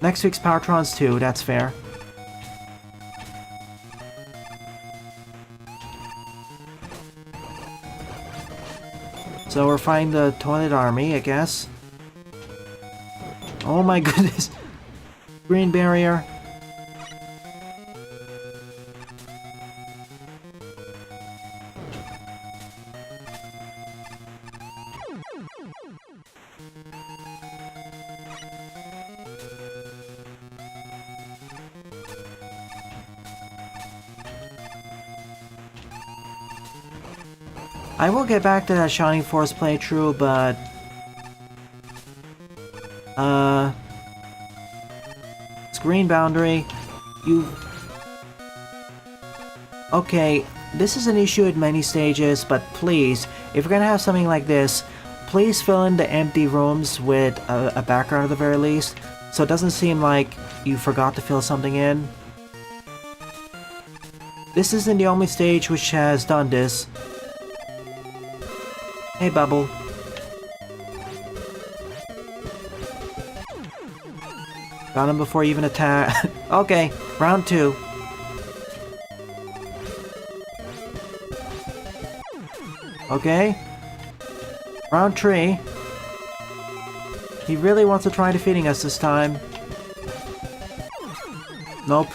Next week's Powertrons 2, that's fair. So we're fighting the Toilet Army, I guess. Oh my goodness! Green barrier. I will get back to that Shining Force playthrough, but... Screen boundary, okay, this is an issue at many stages, but please, if you're gonna have something like this, please fill in the empty rooms with a background at the very least, so it doesn't seem like you forgot to fill something in. This isn't the only stage which has done this. Hey, Bubble. Got him before he even attack. Okay, round 2. Okay. Round 3. He really wants to try defeating us this time. Nope.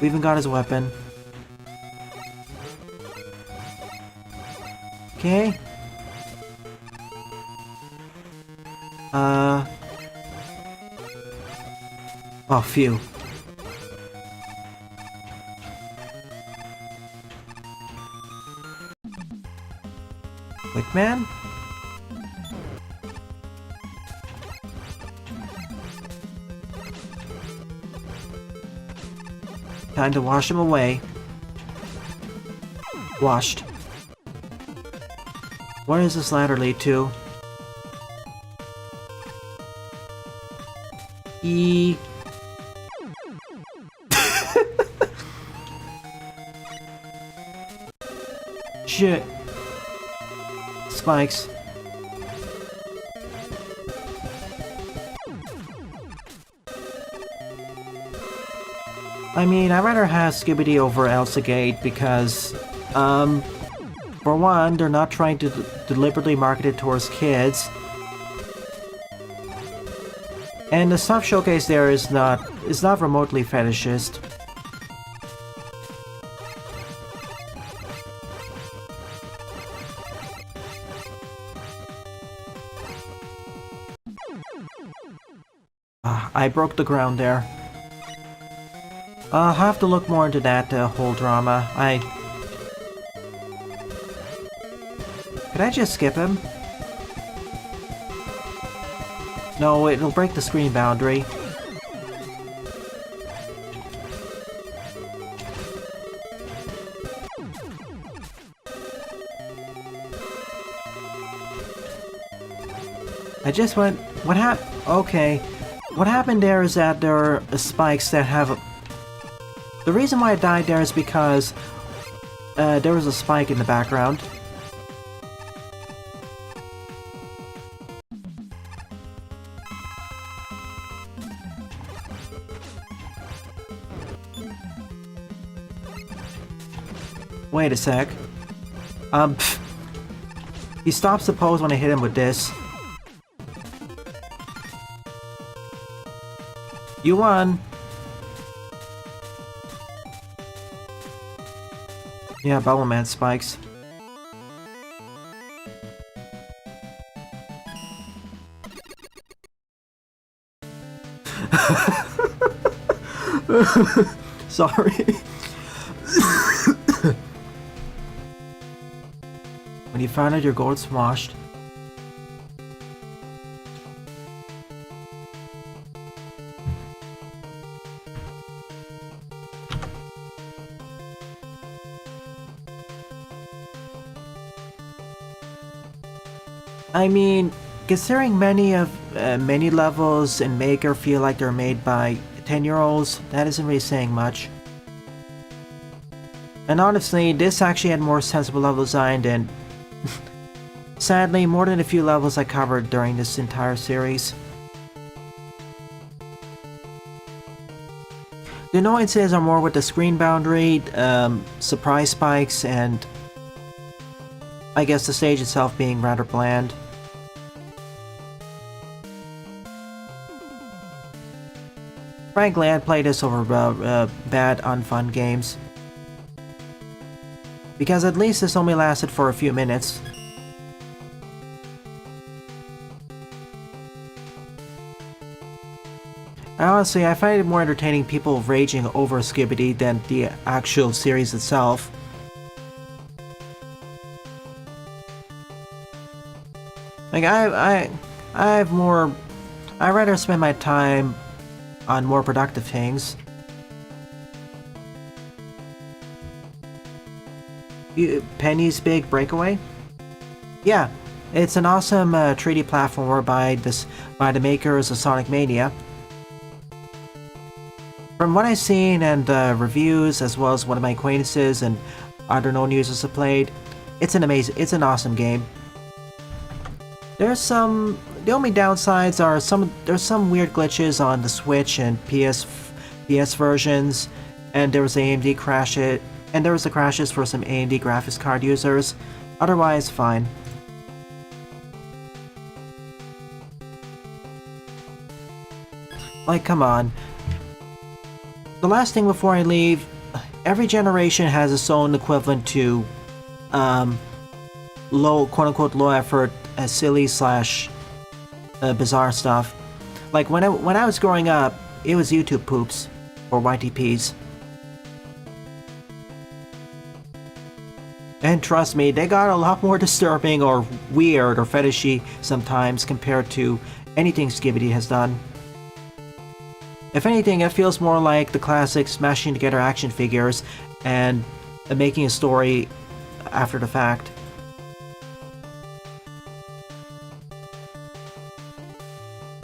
We even got his weapon. Okay. Oh, phew. Quick man? Time to wash him away. Washed. Where does this ladder lead to? shit. Spikes. I mean, I'd rather have Skibidi over Elsa Gate because, for one, they're not trying to deliberately market it towards kids. And the stuff showcase there is not remotely fetishist. I broke the ground there. I'll have to look more into that whole drama. Could I just skip him? No, it'll break the screen boundary. I just went... What happened? Okay. What happened there is that there are spikes that have... The reason why I died there is because there was a spike in the background. Wait a sec. He stops the pose when I hit him with this. You won! Yeah, Bubble Man spikes. Sorry. When you found out your gold smashed. I mean, considering many levels in Maker feel like they're made by 10-year-olds, that isn't really saying much. And honestly, this actually had more sensible level design than, sadly, more than a few levels I covered during this entire series. The annoyances are more with the screen boundary, surprise spikes, and I guess the stage itself being rather bland. Frankly, I'd play this over bad, unfun games. Because at least this only lasted for a few minutes. Honestly, I find it more entertaining people raging over Skibidi than the actual series itself. Like, I'd rather spend my time on more productive things. Penny's Big Breakaway? Yeah, it's an awesome 3D platformer by the makers of Sonic Mania. From what I've seen and reviews, as well as one of my acquaintances and other known users have played, it's an awesome game. The only downsides are there's some weird glitches on the Switch and PS versions, and there was the crashes for some AMD graphics card users. Otherwise, fine. Like, come on. The last thing before I leave, every generation has its own equivalent to quote-unquote low effort, silly / bizarre stuff. Like when I was growing up, it was YouTube poops or YTPs. And trust me, they got a lot more disturbing or weird or fetishy sometimes compared to anything Skibidi has done. If anything, it feels more like the classic smashing together action figures and making a story after the fact.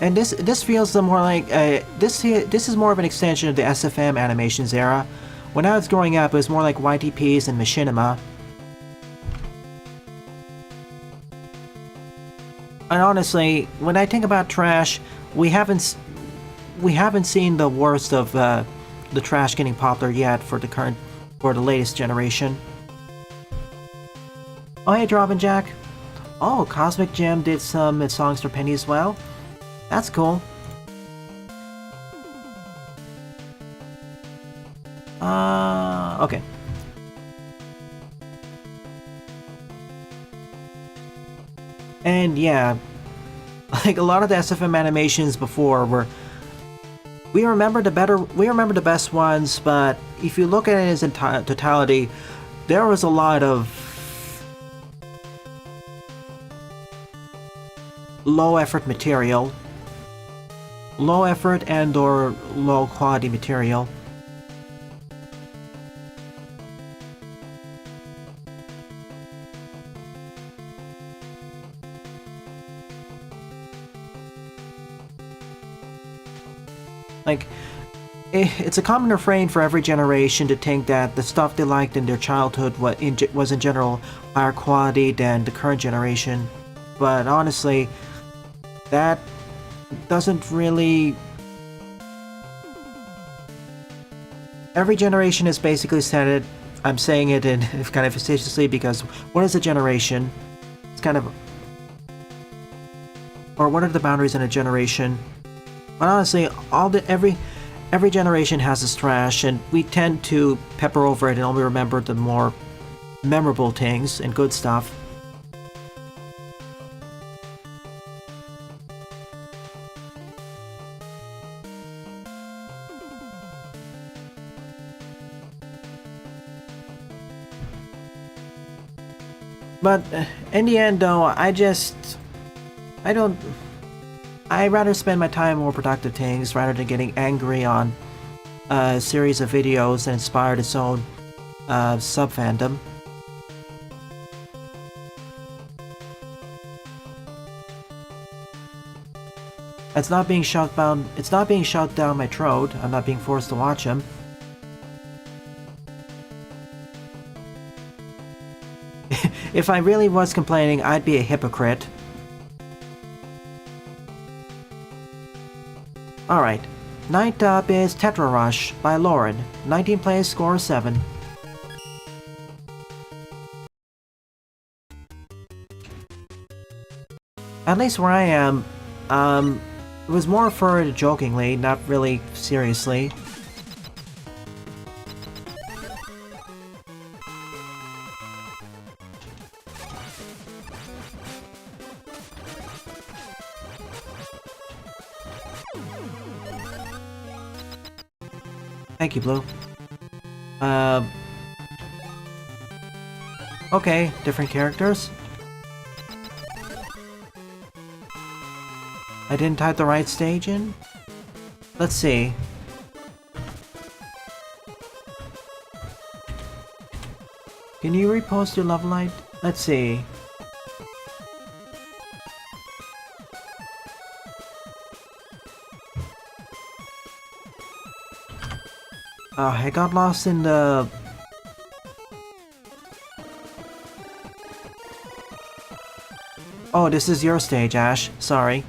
And this feels more like this is more of an extension of the SFM animations era. When I was growing up, it was more like YTPs and machinima. And honestly, when I think about trash, we haven't seen the worst of the trash getting popular yet for the latest generation. Oh hey, Drop and Jack. Oh, Cosmic Gem did some songs for Penny as well. That's cool. Okay. And yeah, like a lot of the SFM animations before were, we remember the best ones, but if you look at it in totality, there was a lot of low effort material, low effort and or low quality material. Like, it's a common refrain for every generation to think that the stuff they liked in their childhood was in general higher quality than the current generation. But honestly, that doesn't really... Every generation has basically said it. I'm saying it in kind of facetiously because what is a generation? It's kind of... Or what are the boundaries in a generation? But honestly, every generation has its trash, and we tend to pepper over it and only remember the more memorable things and good stuff. But in the end, though, I'd rather spend my time on more productive things rather than getting angry on a series of videos that inspired its own sub-fandom. It's not being shoved down my throat. I'm not being forced to watch them. If I really was complaining, I'd be a hypocrite. Alright, ninth up is Tetra Rush by Lauren. 19 plays, score 7. At least where I am, it was more referred jokingly, not really seriously. Thank you, Blue. Okay, different characters. I didn't type the right stage in? Let's see. Can you repost your love light? Let's see. I got lost in the... Oh, this is your stage, Ash. Sorry.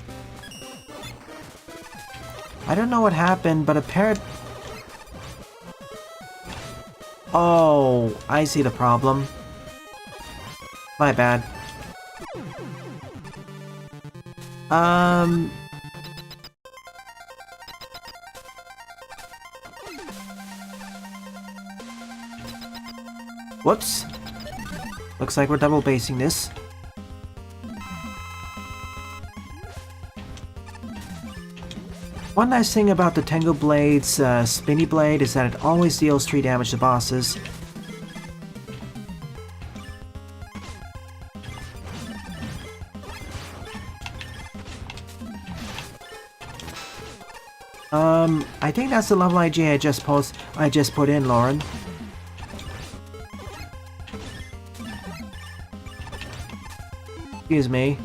I don't know what happened, but apparently... Oh, I see the problem. My bad. Whoops. Looks like we're double basing this. One nice thing about the Tengu Blade's spinny blade is that it always deals 3 damage to bosses. I think that's the level IG I just put in, Lauren. Excuse me.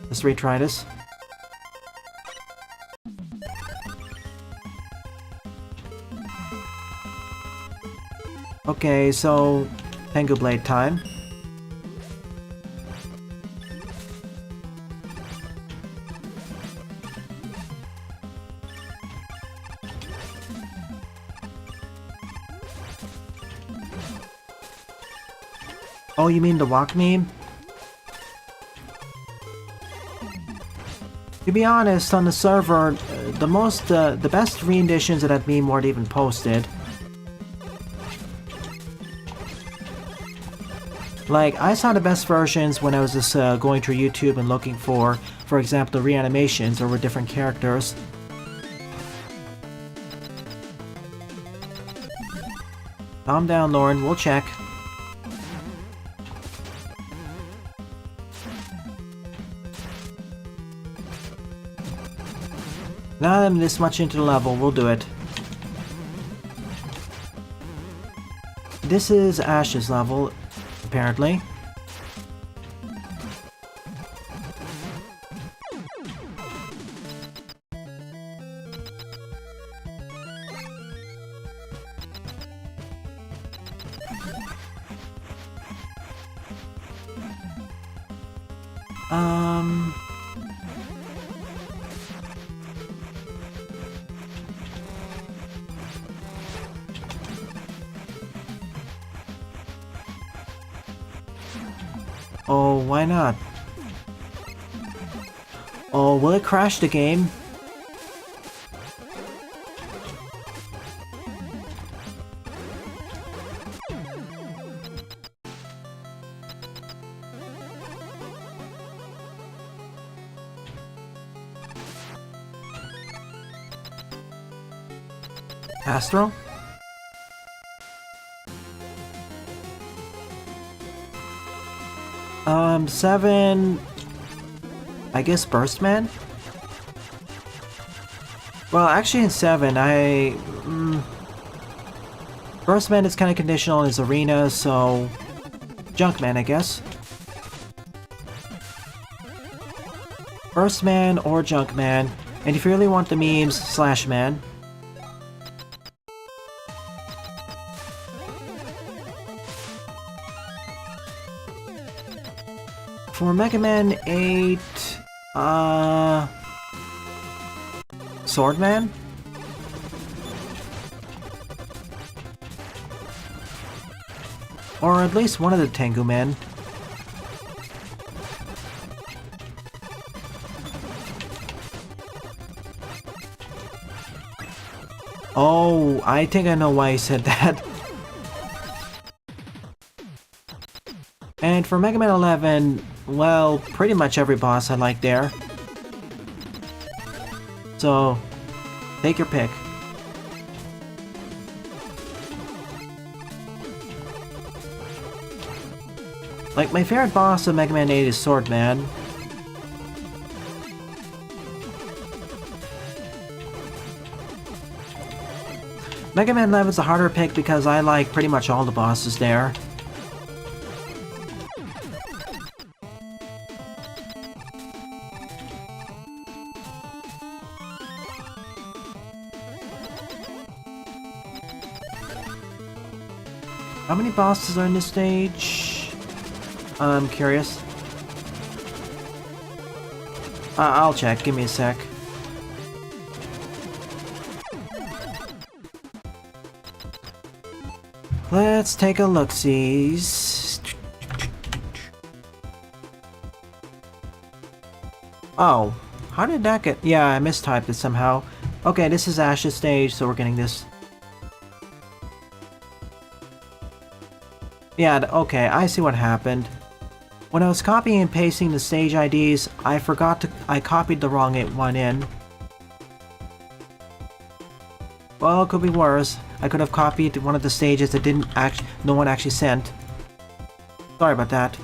Let's retry this. Okay, so Tengu Blade time. Oh, you mean the walk meme? To be honest, on the server, the best renditions of that meme weren't even posted. Like, I saw the best versions when I was just going through YouTube and looking for example, the reanimations or with different characters. Calm down, Lauren, we'll check. Now that I'm this much into the level, we'll do it. This is Ash's level, apparently. Oh, why not? Oh, will it crash the game? Astro? Seven... I guess Burstman? Well, actually in 7, Burstman is kind of conditional in his arena, so... Junkman, I guess. Burstman or Junkman, and if you really want the memes, Slashman. For Mega Man 8, Swordman? Or at least one of the Tengu Men. Oh, I think I know why he said that. And for Mega Man 11, well, pretty much every boss I like there. So, take your pick. Like, my favorite boss of Mega Man 8 is Swordman. Mega Man 11 is a harder pick because I like pretty much all the bosses there. How many bosses are in this stage? I'm curious. I'll check, give me a sec. Let's take a look-sees. Oh, how did that get... Yeah, I mistyped it somehow. Okay, this is Ash's stage, so we're getting this. Yeah, okay, I see what happened. When I was copying and pasting the stage IDs, I copied the wrong one in. Well, it could be worse. I could have copied one of the stages that no one actually sent. Sorry about that.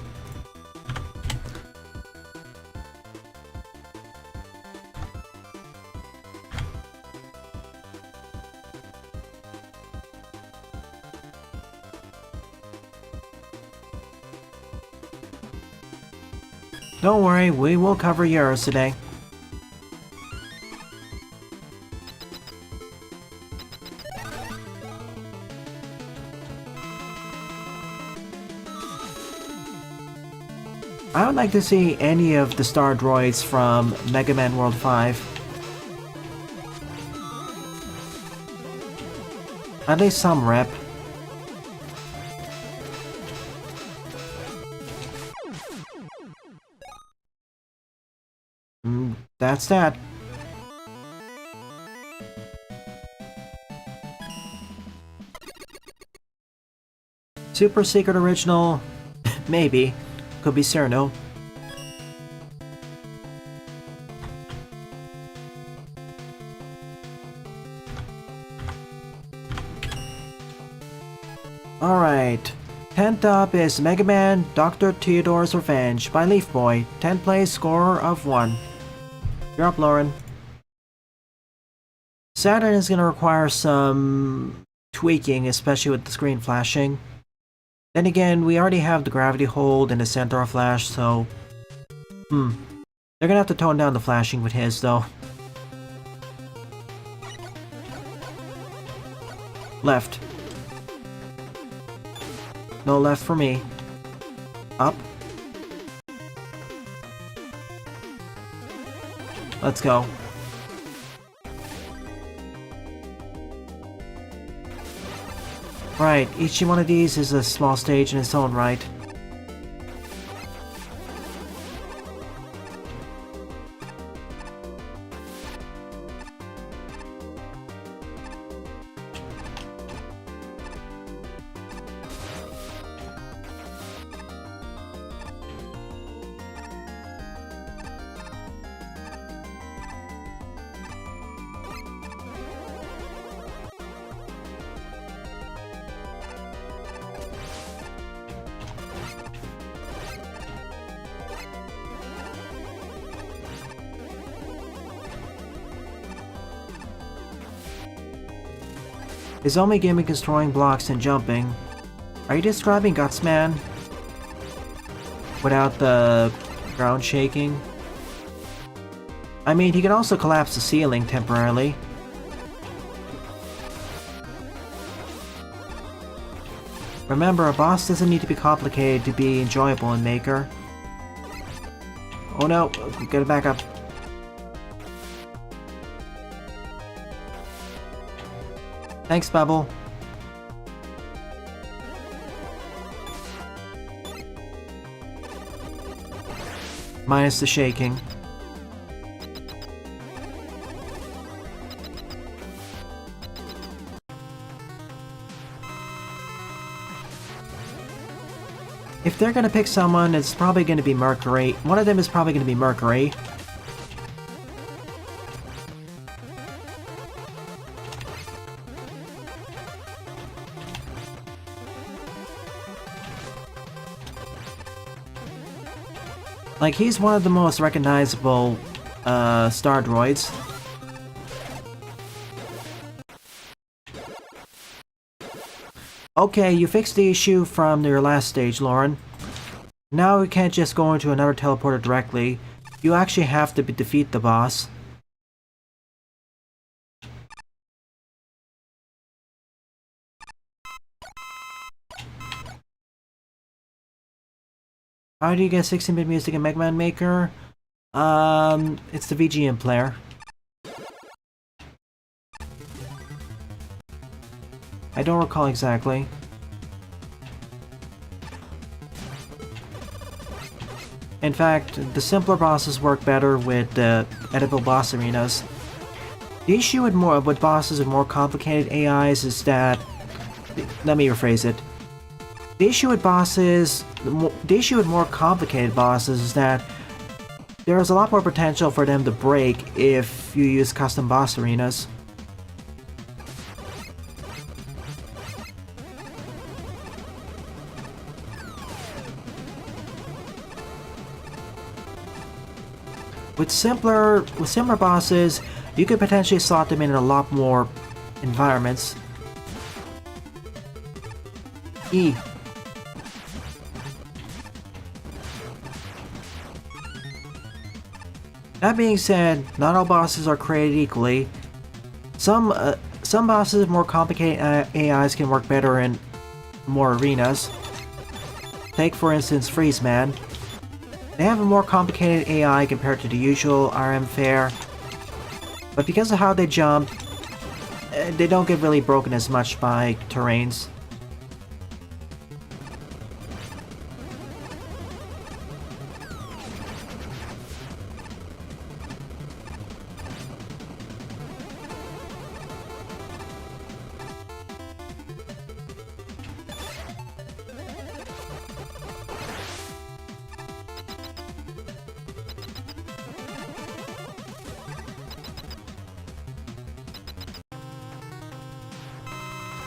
Don't worry, we will cover yours today. I would like to see any of the star droids from Mega Man World 5. At least some rep. that's that. Super Secret Original? Maybe. Could be Cyrano. Alright. 10th up is Mega Man Dr. Theodore's Revenge by Leaf Boy. 10th place, score of 1. You're up, Lauren. Saturn is going to require some tweaking, especially with the screen flashing. Then again, we already have the gravity hold and the centaur flash, so... They're gonna have to tone down the flashing with his, though. Left. No left for me. Up. Let's go. Right, each one of these is a small stage in its own right. His only gimmick is throwing blocks and jumping. Are you describing Guts Man? Without the ground shaking? I mean, he can also collapse the ceiling temporarily. Remember, a boss doesn't need to be complicated to be enjoyable in Maker. Oh no, gotta back up. Thanks, Bubble. Minus the shaking. If they're gonna pick someone, it's probably gonna be Mercury. One of them is probably gonna be Mercury. Like, he's one of the most recognizable, star droids. Okay, you fixed the issue from your last stage, Lauren. Now we can't just go into another teleporter directly. You actually have to defeat the boss. How do you get 16-bit music in Mega Man Maker? It's the VGM player. I don't recall exactly. In fact, the simpler bosses work better with the editable boss arenas. The issue with bosses with more complicated AIs is that... Let me rephrase it. The issue with more complicated bosses is that there is a lot more potential for them to break if you use custom boss arenas. With simpler bosses, you could potentially slot them in a lot more environments. E. That being said, not all bosses are created equally. Some bosses with more complicated AIs can work better in more arenas. Take for instance Freeze Man. They have a more complicated AI compared to the usual RM fare, but because of how they jump, they don't get really broken as much by terrains.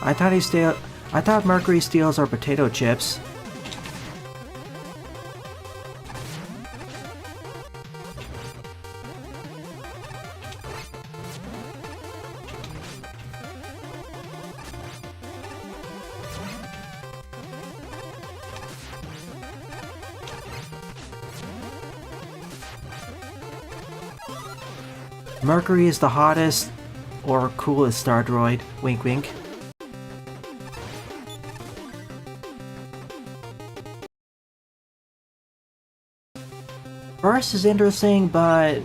I thought Mercury steals our potato chips. Mercury is the hottest or coolest star droid. Wink wink. First is interesting, but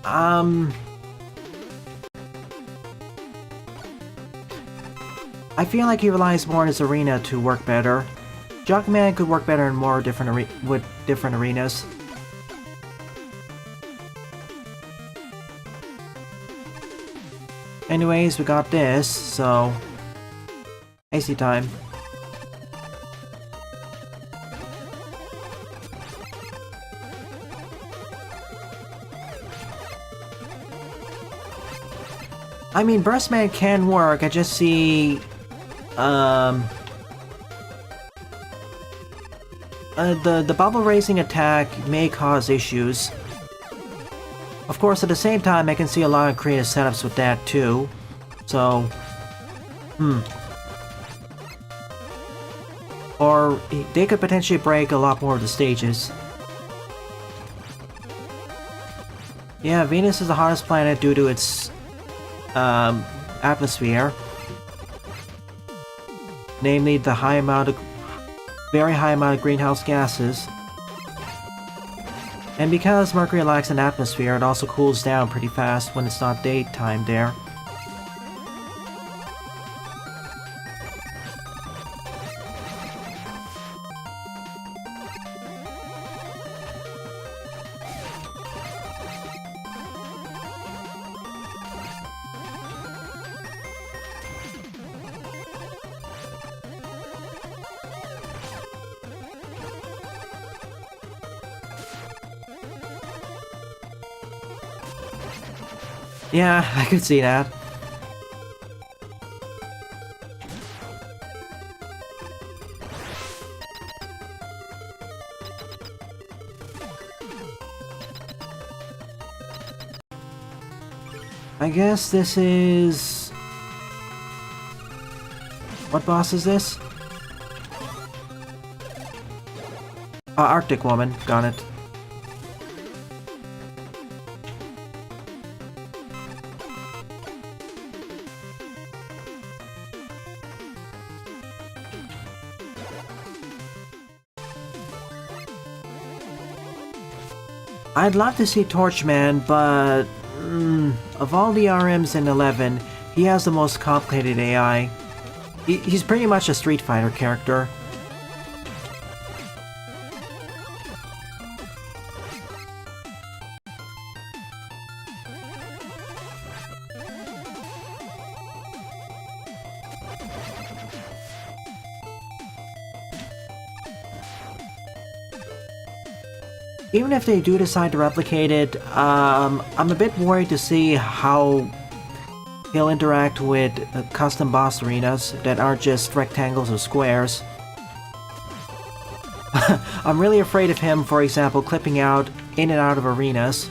I feel like he relies more on his arena to work better. Junkman could work better in more different arenas. Anyways, we got this, so AC time. I mean, Burstman can work, I just see the bubble raising attack may cause issues. Of course, at the same time, I can see a lot of creative setups with that too. So, or they could potentially break a lot more of the stages. Yeah, Venus is the hottest planet due to its atmosphere. Namely, the very high amount of greenhouse gases. And because Mercury lacks an atmosphere, it also cools down pretty fast when it's not daytime there. Yeah, I could see that. I guess this is... What boss is this? Arctic Woman, got it. I'd love to see Torchman, but of all the RMs in 11, he has the most complicated AI. He's pretty much a Street Fighter character. Even if they do decide to replicate it, I'm a bit worried to see how he'll interact with custom boss arenas that aren't just rectangles or squares. I'm really afraid of him, for example, clipping out in and out of arenas.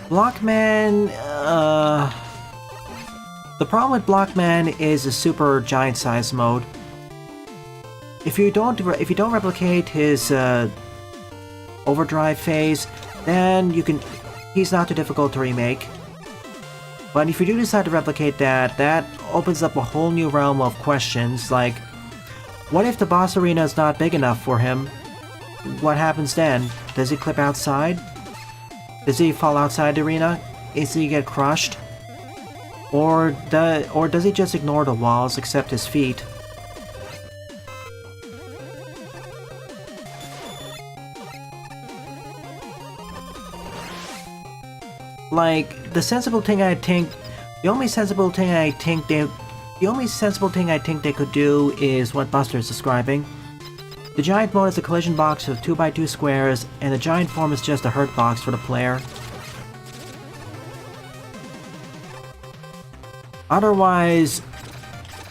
Blockman, the problem with Blockman is a super giant size mode. If you don't replicate his overdrive phase, then he's not too difficult to remake. But if you do decide to replicate that, that opens up a whole new realm of questions, like, what if the boss arena is not big enough for him? What happens then? Does he clip outside? Does he fall outside the arena? Does he get crushed? Or does he just ignore the walls except his feet? Like, the only sensible thing I think The only sensible thing I think they could do is what Buster is describing. The giant mode is a collision box of 2x2 squares, and the giant form is just a hurt box for the player. Otherwise,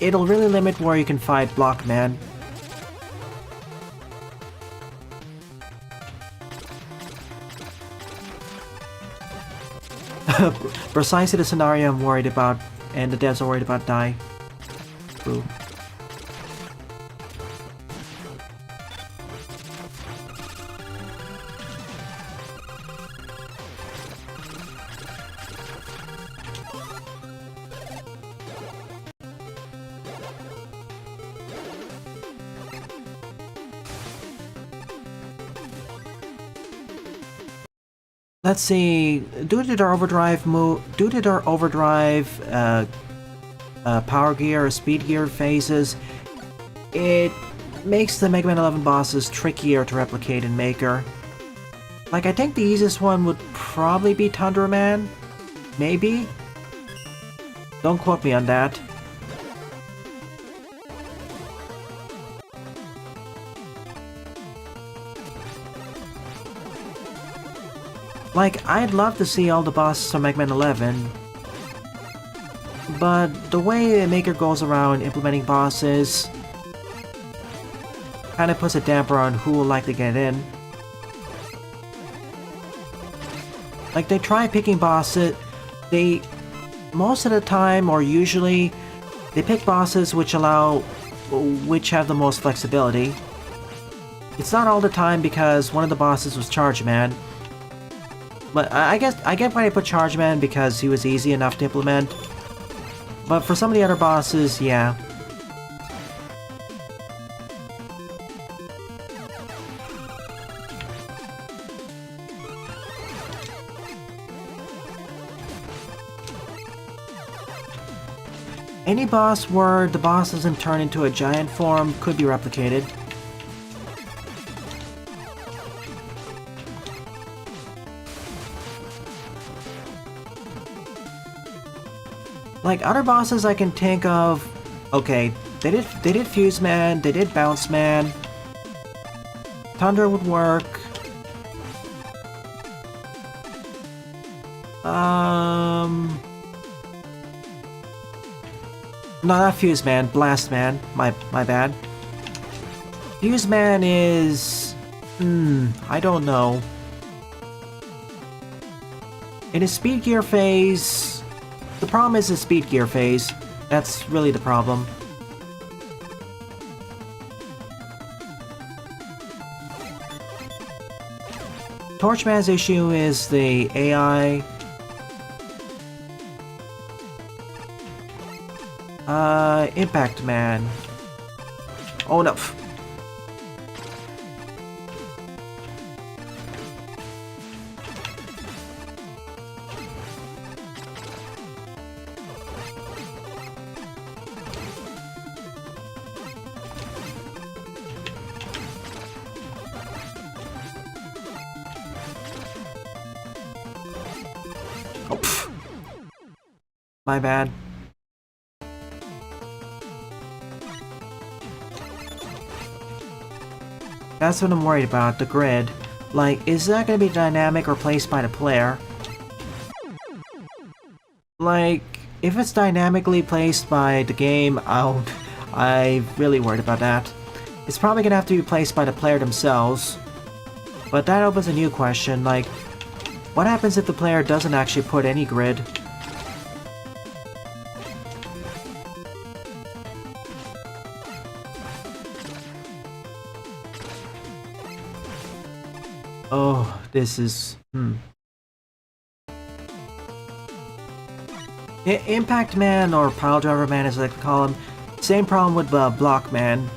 it'll really limit where you can fight Blockman. Precisely the scenario I'm worried about, and the devs are worried about die. Boo. Let's see. Due to their overdrive power gear or speed gear phases, it makes the Mega Man 11 bosses trickier to replicate in Maker. Like, I think the easiest one would probably be Tundra Man. Maybe? Don't quote me on that. Like, I'd love to see all the bosses from Mega Man 11, but the way Maker goes around implementing bosses kinda puts a damper on who will likely get in. Like, they try picking bosses, most of the time, or usually, they pick bosses which have the most flexibility. It's not all the time because one of the bosses was Charge Man. But I get why they put Charge Man because he was easy enough to implement. But for some of the other bosses, yeah. Any boss where the boss doesn't turn into a giant form could be replicated. Like, other bosses I can think of... Okay, they did Fuse Man, they did Bounce Man. Thunder would work. No, not Fuse Man, Blast Man. My bad. Fuse Man is... I don't know. In his Speed Gear phase... The problem is the Speed Gear phase. That's really the problem. Torchman's issue is the AI. Impact Man. Oh no. Oh, pff. My bad. That's what I'm worried about, the grid. Like, is that gonna be dynamic or placed by the player? Like, if it's dynamically placed by the game, I'm really worried about that. It's probably gonna have to be placed by the player themselves. But that opens a new question, like, what happens if the player doesn't actually put any grid? Oh, this is... Impact Man, or Pile Driver Man as I like to call him, same problem with Block Man.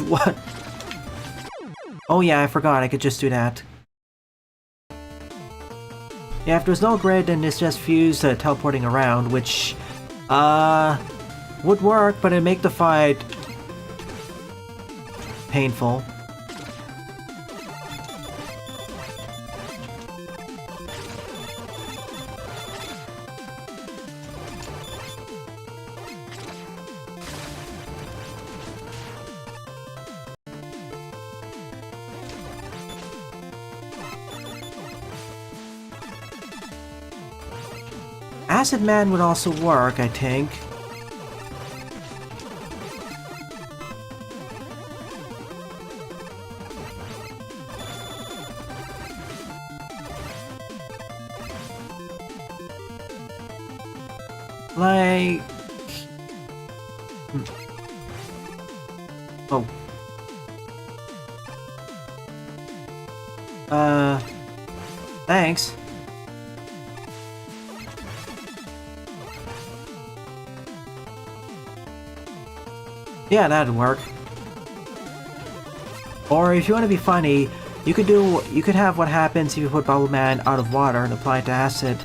What? Oh yeah, I forgot, I could just do that. Yeah, if there's no grid, then it's just Fuse teleporting around, which... would work, but it'd make the fight... painful. Acid Man would also work, I think. Like... Oh. Thanks. Yeah, that'd work. Or if you want to be funny, you could have what happens if you put Bubble Man out of water and apply it to acid.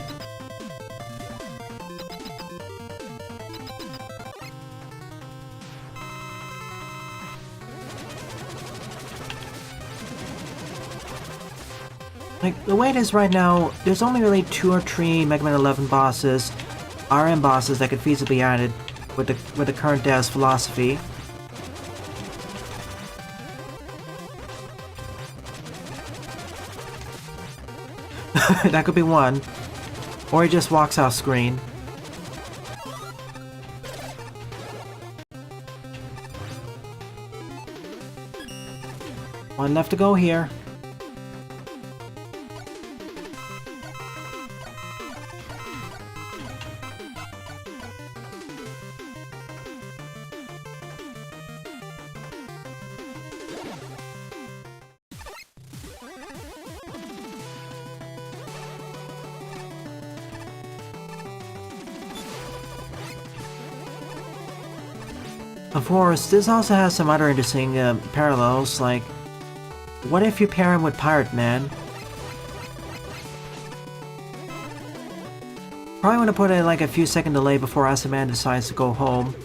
Like, the way it is right now, there's only really 2 or 3 Mega Man 11 bosses, RM bosses that could feasibly be added with the current dev's philosophy. That could be one. Or he just walks off screen. One left to go here. Of course, this also has some other interesting parallels, like, what if you pair him with Pirate Man? Probably want to put in like a few second delay before Acid Man decides to go home.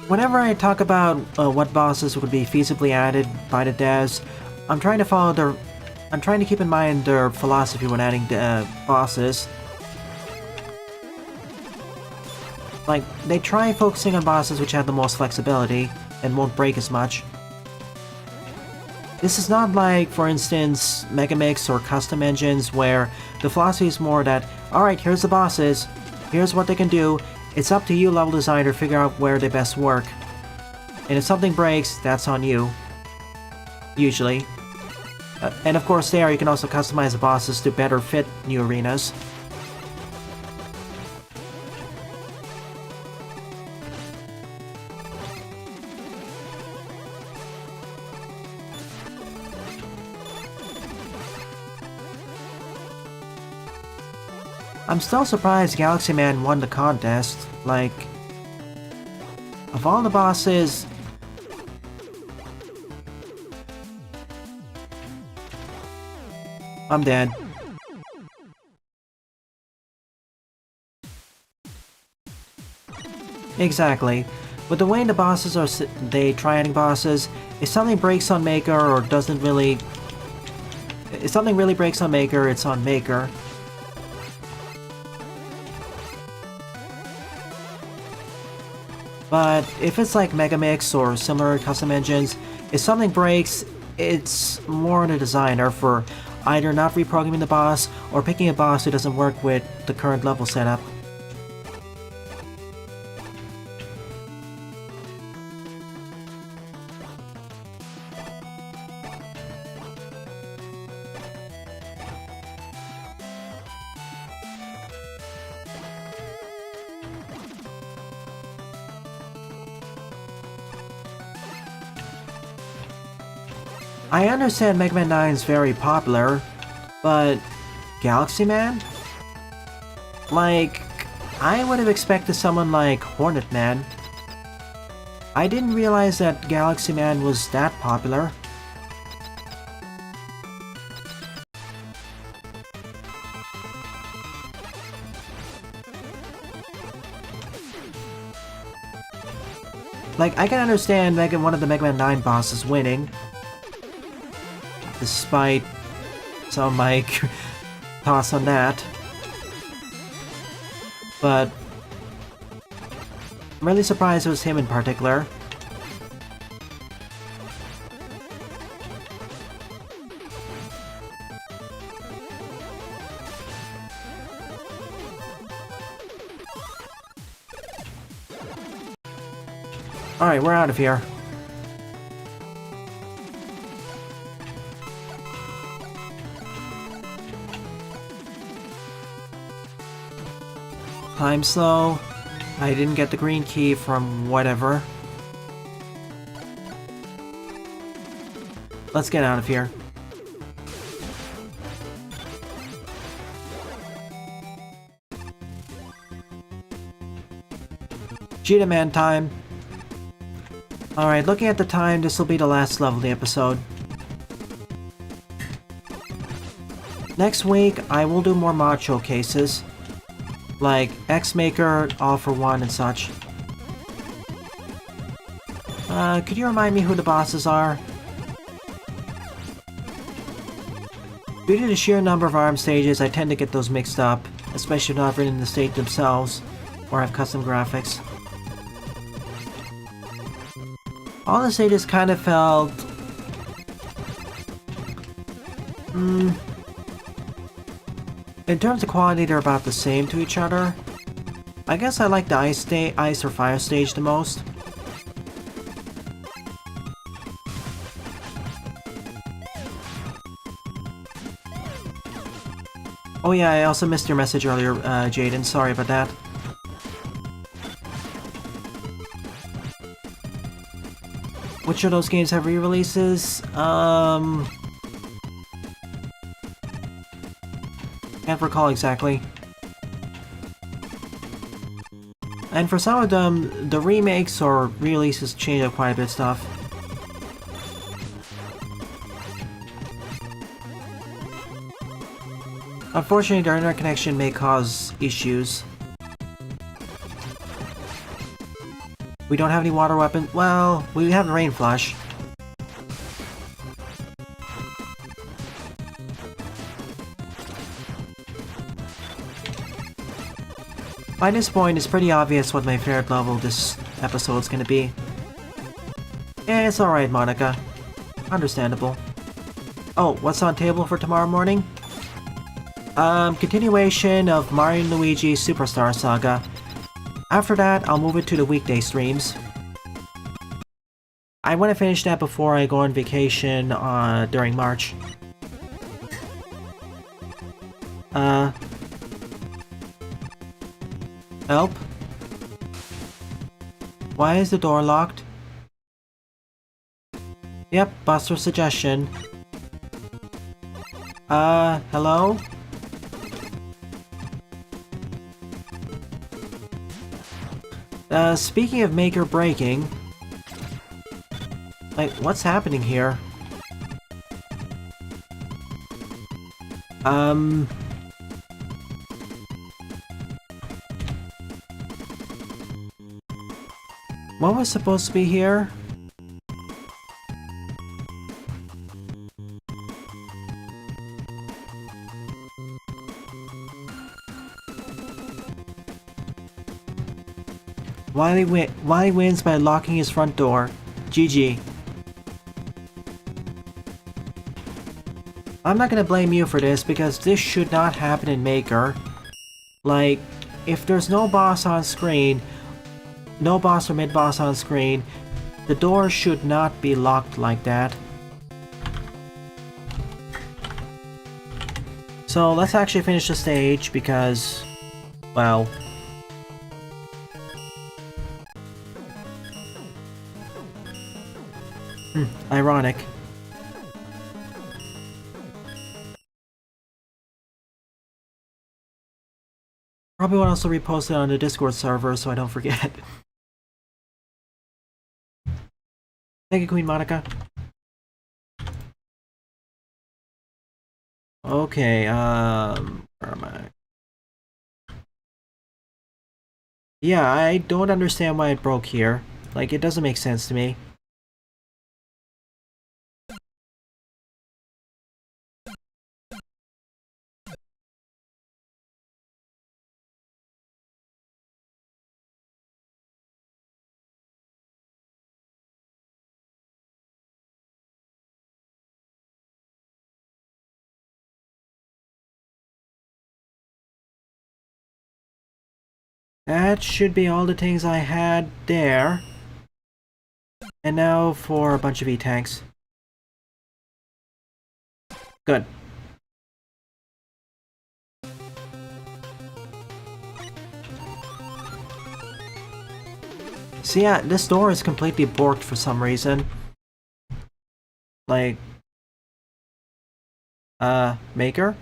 Whenever I talk about what bosses would be feasibly added by the devs, I'm trying to keep in mind their philosophy when adding bosses. Like, they try focusing on bosses which have the most flexibility and won't break as much. This is not like, for instance, Megamix or custom engines where the philosophy is more that, alright, here's the bosses, here's what they can do, it's up to you, level designer, to figure out where they best work. And if something breaks, that's on you. Usually. And of course there, you can also customize the bosses to better fit new arenas. I'm still surprised Galaxy Man won the contest. Like, of all the bosses... I'm dead. Exactly. But the way the bosses are, they try adding bosses, if something breaks on Maker or doesn't really... If something really breaks on Maker, it's on Maker. But if it's like Megamix or similar custom engines, if something breaks, it's more on the designer for either not reprogramming the boss or picking a boss who doesn't work with the current level setup. I understand Mega Man 9 is very popular, but Galaxy Man? Like, I would have expected someone like Hornet Man. I didn't realize that Galaxy Man was that popular. Like, I can understand one of the Mega Man 9 bosses winning, despite some of my thoughts on that. But I'm really surprised it was him in particular. Alright, we're out of here. Time slow. I didn't get the green key from whatever. Let's get out of here. Cheetah Man time. Alright, looking at the time, this will be the last level of the episode. Next week, I will do more mod showcases. Like X-Maker, All for One, and such. Could you remind me who the bosses are? Due to the sheer number of ARM stages, I tend to get those mixed up, especially not written in the state themselves, or have custom graphics. All the stages kind of felt... in terms of quality, they're about the same to each other. I guess I like the ice or fire stage the most. Oh yeah, I also missed your message earlier, Jaden. Sorry about that. Which of those games have re-releases? Can't recall exactly. And for some of them, the remakes or re-releases change up quite a bit of stuff. Unfortunately, their internet connection may cause issues. We don't have any water weapons. Well, we have the Rain Flush. By this point, it's pretty obvious what my favorite level this episode is gonna be. Yeah, it's alright, Monica. Understandable. Oh, what's on table for tomorrow morning? Continuation of Mario & Luigi Superstar Saga. After that, I'll move it to the weekday streams. I want to finish that before I go on vacation during March. Help? Why is the door locked? Yep, Buster's suggestion. Hello? Speaking of make or breaking... like, what's happening here? What was supposed to be here? Wily wins by locking his front door. GG. I'm not gonna blame you for this because this should not happen in Maker. Like, if there's no boss on screen, no boss or mid-boss on screen, the door should not be locked like that. So let's actually finish the stage because, well... ironic. Probably want to also repost it on the Discord server so I don't forget. Thank you, Queen Monica. Okay, where am I? Yeah, I don't understand why it broke here. Like, it doesn't make sense to me. That should be all the things I had there. And now for a bunch of E-tanks. Good. So yeah, this door is completely borked for some reason. Like... Maker?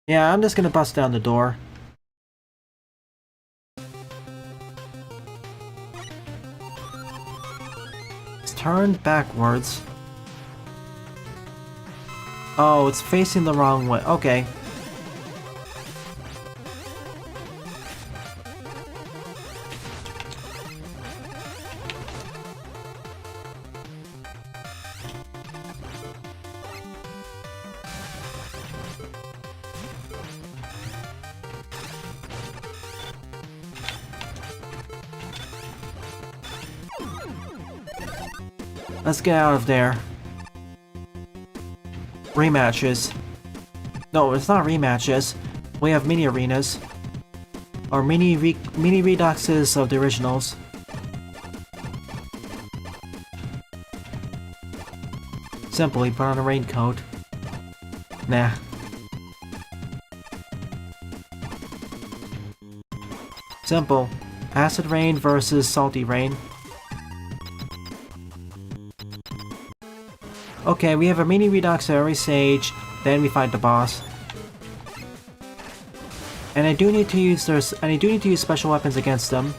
Yeah, I'm just gonna bust down the door. It's turned backwards. Oh, it's facing the wrong way. Okay. Let's get out of there. Rematches. No, it's not rematches. We have mini arenas. Or mini reduxes of the originals. Simply put on a raincoat. Nah. Simple. Acid rain versus salty rain. Okay, we have a mini redux at every stage, then we fight the boss. And I do need to use special weapons against them.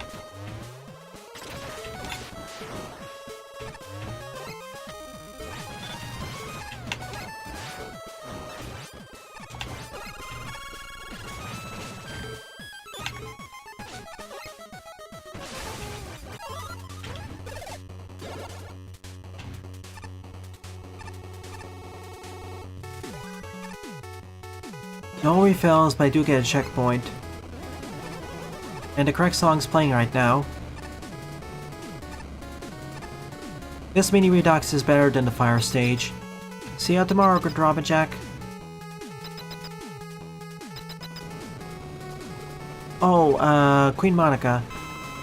No refills, but I do get a checkpoint. And the correct song's playing right now. This mini redux is better than the fire stage. See you tomorrow, good Robin Jack. Oh, Queen Monica.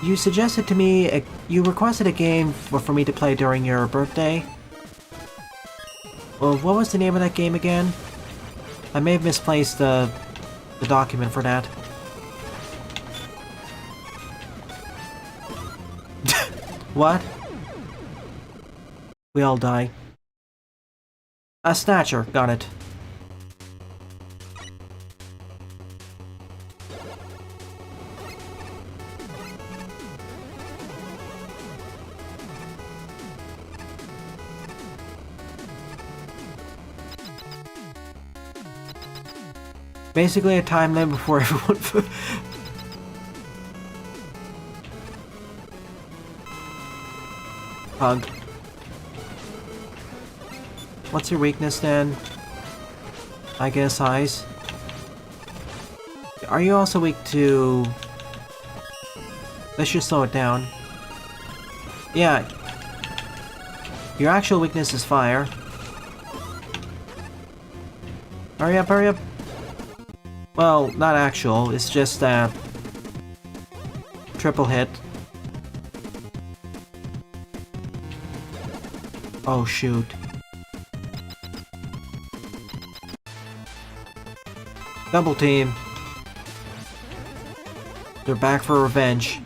You suggested to me, you requested a game for me to play during your birthday. Well, what was the name of that game again? I may have misplaced the document for that. What? We all die. A Snatcher, got it. Basically a time limit before everyone... Hug. What's your weakness then? I guess eyes. Are you also weak to... Let's just slow it down. Yeah. Your actual weakness is fire. Hurry up, hurry up! Well, not actual, it's just that... triple hit. Oh shoot. Double team. They're back for revenge.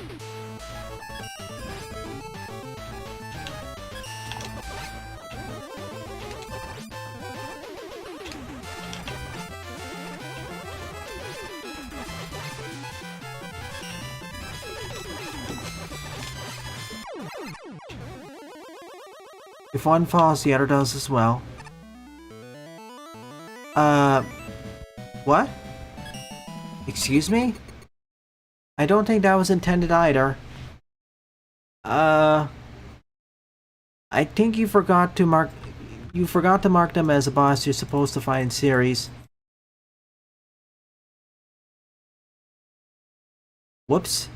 If one falls, the other does as well. What? Excuse me? I don't think that was intended either. I think you forgot to mark them as a boss you're supposed to fight in series. Whoops.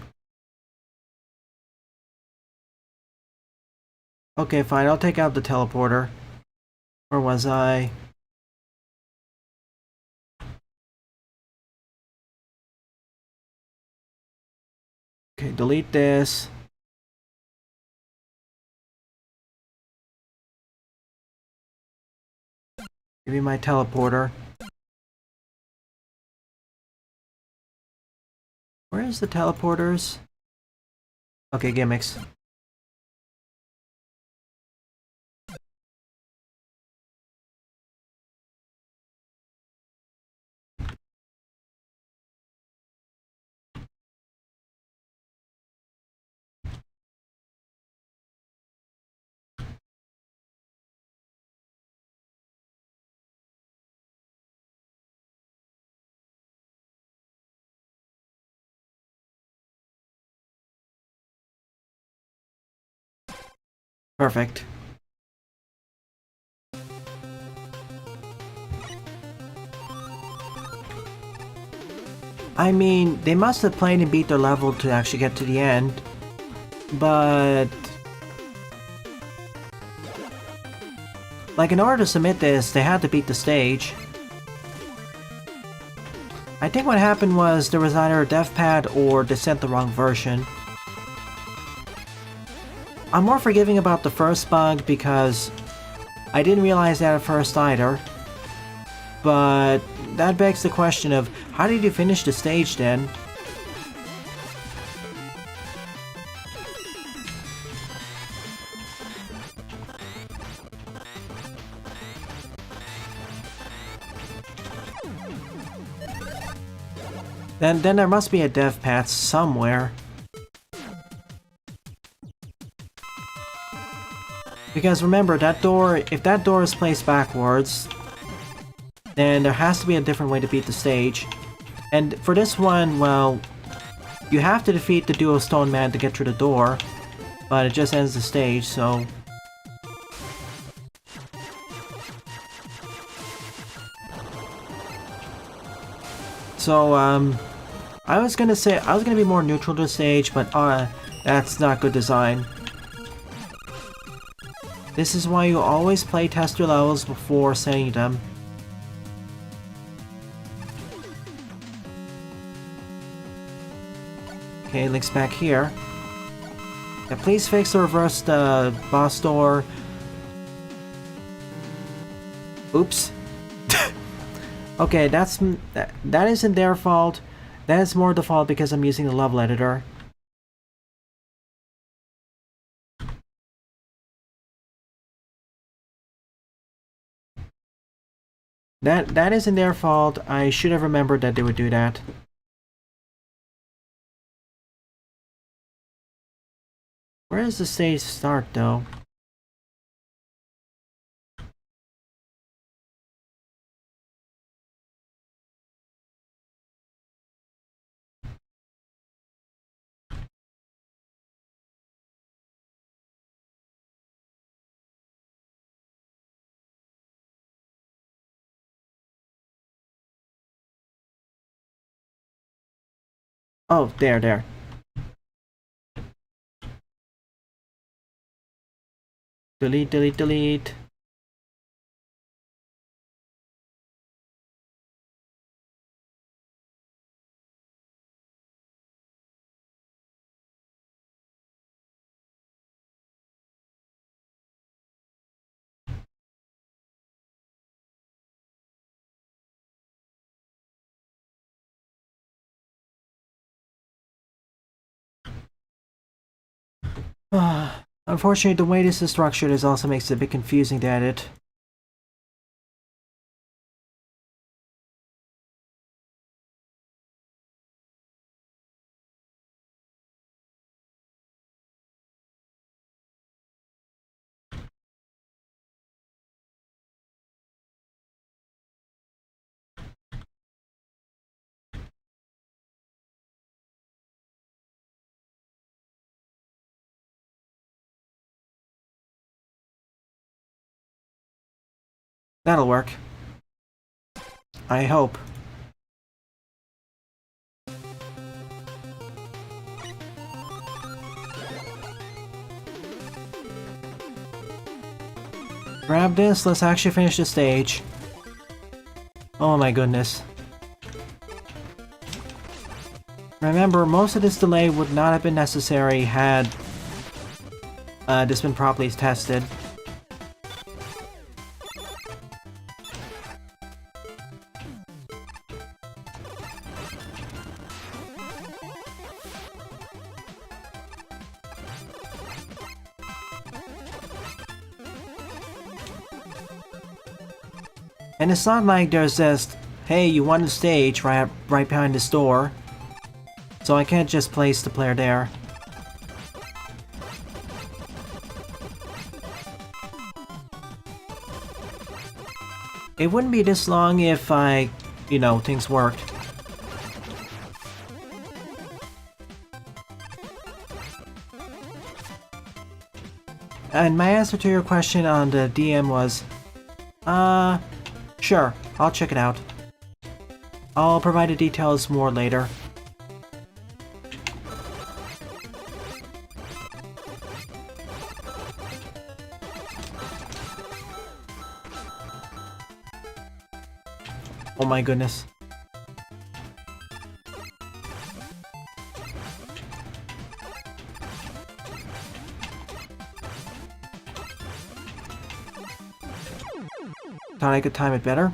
Okay, fine, I'll take out the teleporter. Or was I? Okay, delete this. Give me my teleporter. Where is the teleporters? Okay, gimmicks. Perfect. I mean, they must have played and beat their level to actually get to the end, but... like, in order to submit this, they had to beat the stage. I think what happened was there was either a dev pad or they sent the wrong version. I'm more forgiving about the first bug because I didn't realize that at first either. But that begs the question of, how did you finish the stage then? Then there must be a dev path somewhere. Because remember, that door, if that door is placed backwards, then there has to be a different way to beat the stage. And for this one, well, you have to defeat the duo stone man to get through the door, but it just ends the stage, so... So, I was gonna be more neutral to the stage, but that's not good design. This is why you always play test your levels before sending them. Okay, Link's back here. Yeah, please fix or reverse the boss door. Oops. Okay, that isn't their fault. That is more the fault because I'm using the level editor. That isn't their fault. I should have remembered that they would do that. Where does the stage start, though? Oh, there. Delete. Unfortunately, the way this is structured also makes it a bit confusing to edit. That'll work. I hope. Grab this, let's actually finish the stage. Oh my goodness. remember, most of this delay would not have been necessary had this been properly tested. And it's not like there's just, hey, you won the stage right behind this door, so I can't just place the player there. It wouldn't be this long if things worked. And my answer to your question on the DM was, sure, I'll check it out. I'll provide the details more later. Oh my goodness. Thought I could time it better.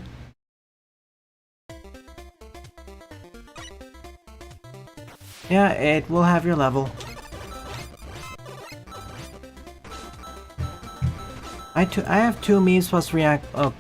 Yeah, it will have your level. I have 2 memes plus react. Oh.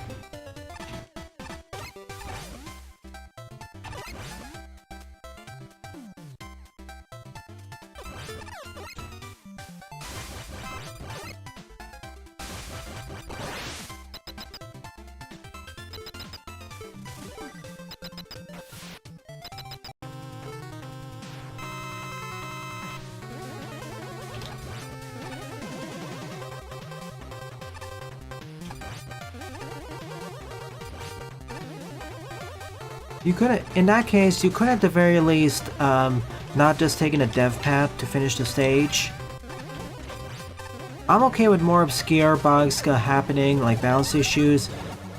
You could, in that case, you could at the very least, not just taking a dev path to finish the stage. I'm okay with more obscure bugs happening, like balance issues,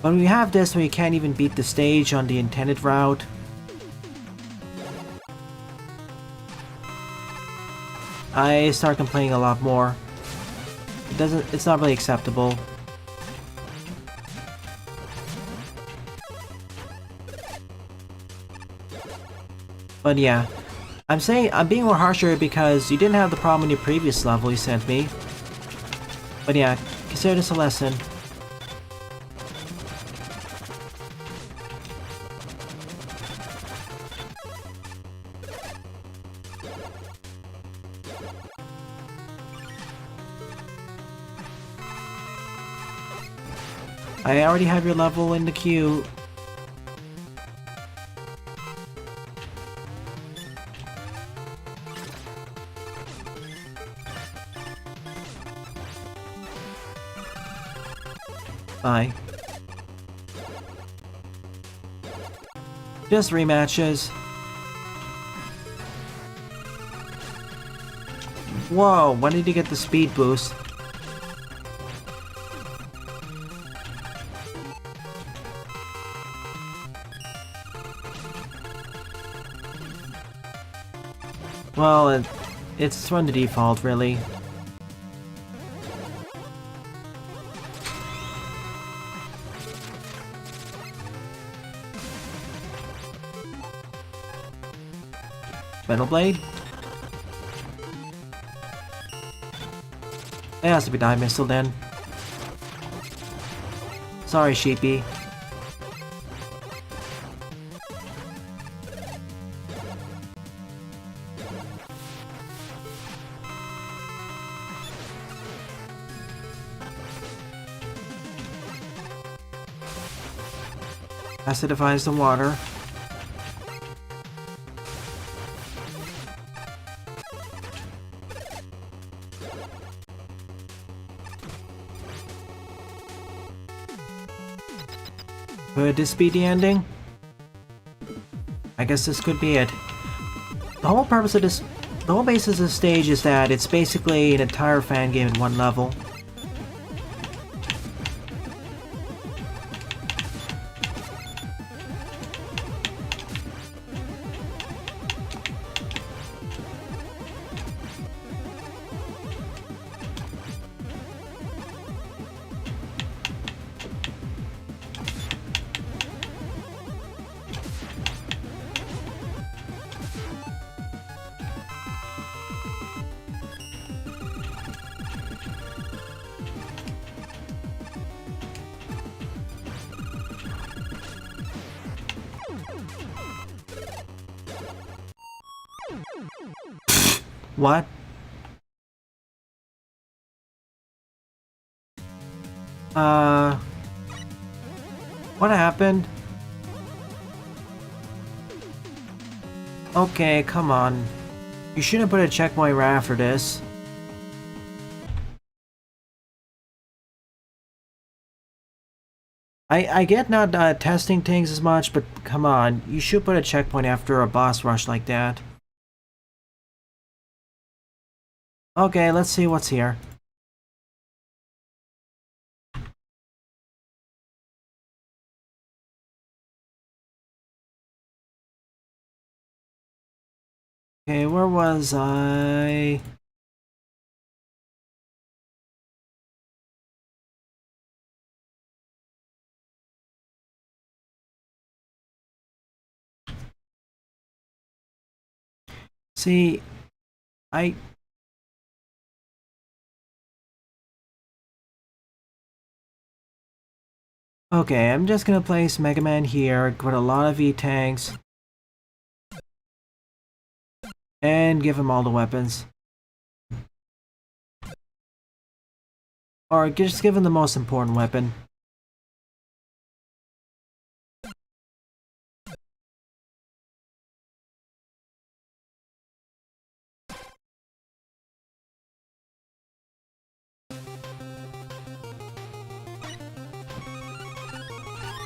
but when we have this where you can't even beat the stage on the intended route. I start complaining a lot more. It's not really acceptable. But yeah, I'm being more harsher because you didn't have the problem in your previous level you sent me. But yeah, consider this a lesson. I already have your level in the queue. Bye. Just rematches. Whoa, when did you get the speed boost? Well, it's from the default, really. Metal Blade? It has to be Dive Missile then. Sorry, Sheepy. Acidifies the water. Could this be the ending? I guess this could be it. The whole purpose of this, the whole basis of this stage is that it's basically an entire fan game in one level. What? What happened? Okay, come on. You shouldn't put a checkpoint right after this. I get not testing things as much, but come on. You should put a checkpoint after a boss rush like that. Okay, let's see what's here. Okay, where was I? See, I... Okay, I'm just gonna place Mega Man here with a lot of E-tanks. And give him all the weapons. Or just give him the most important weapon.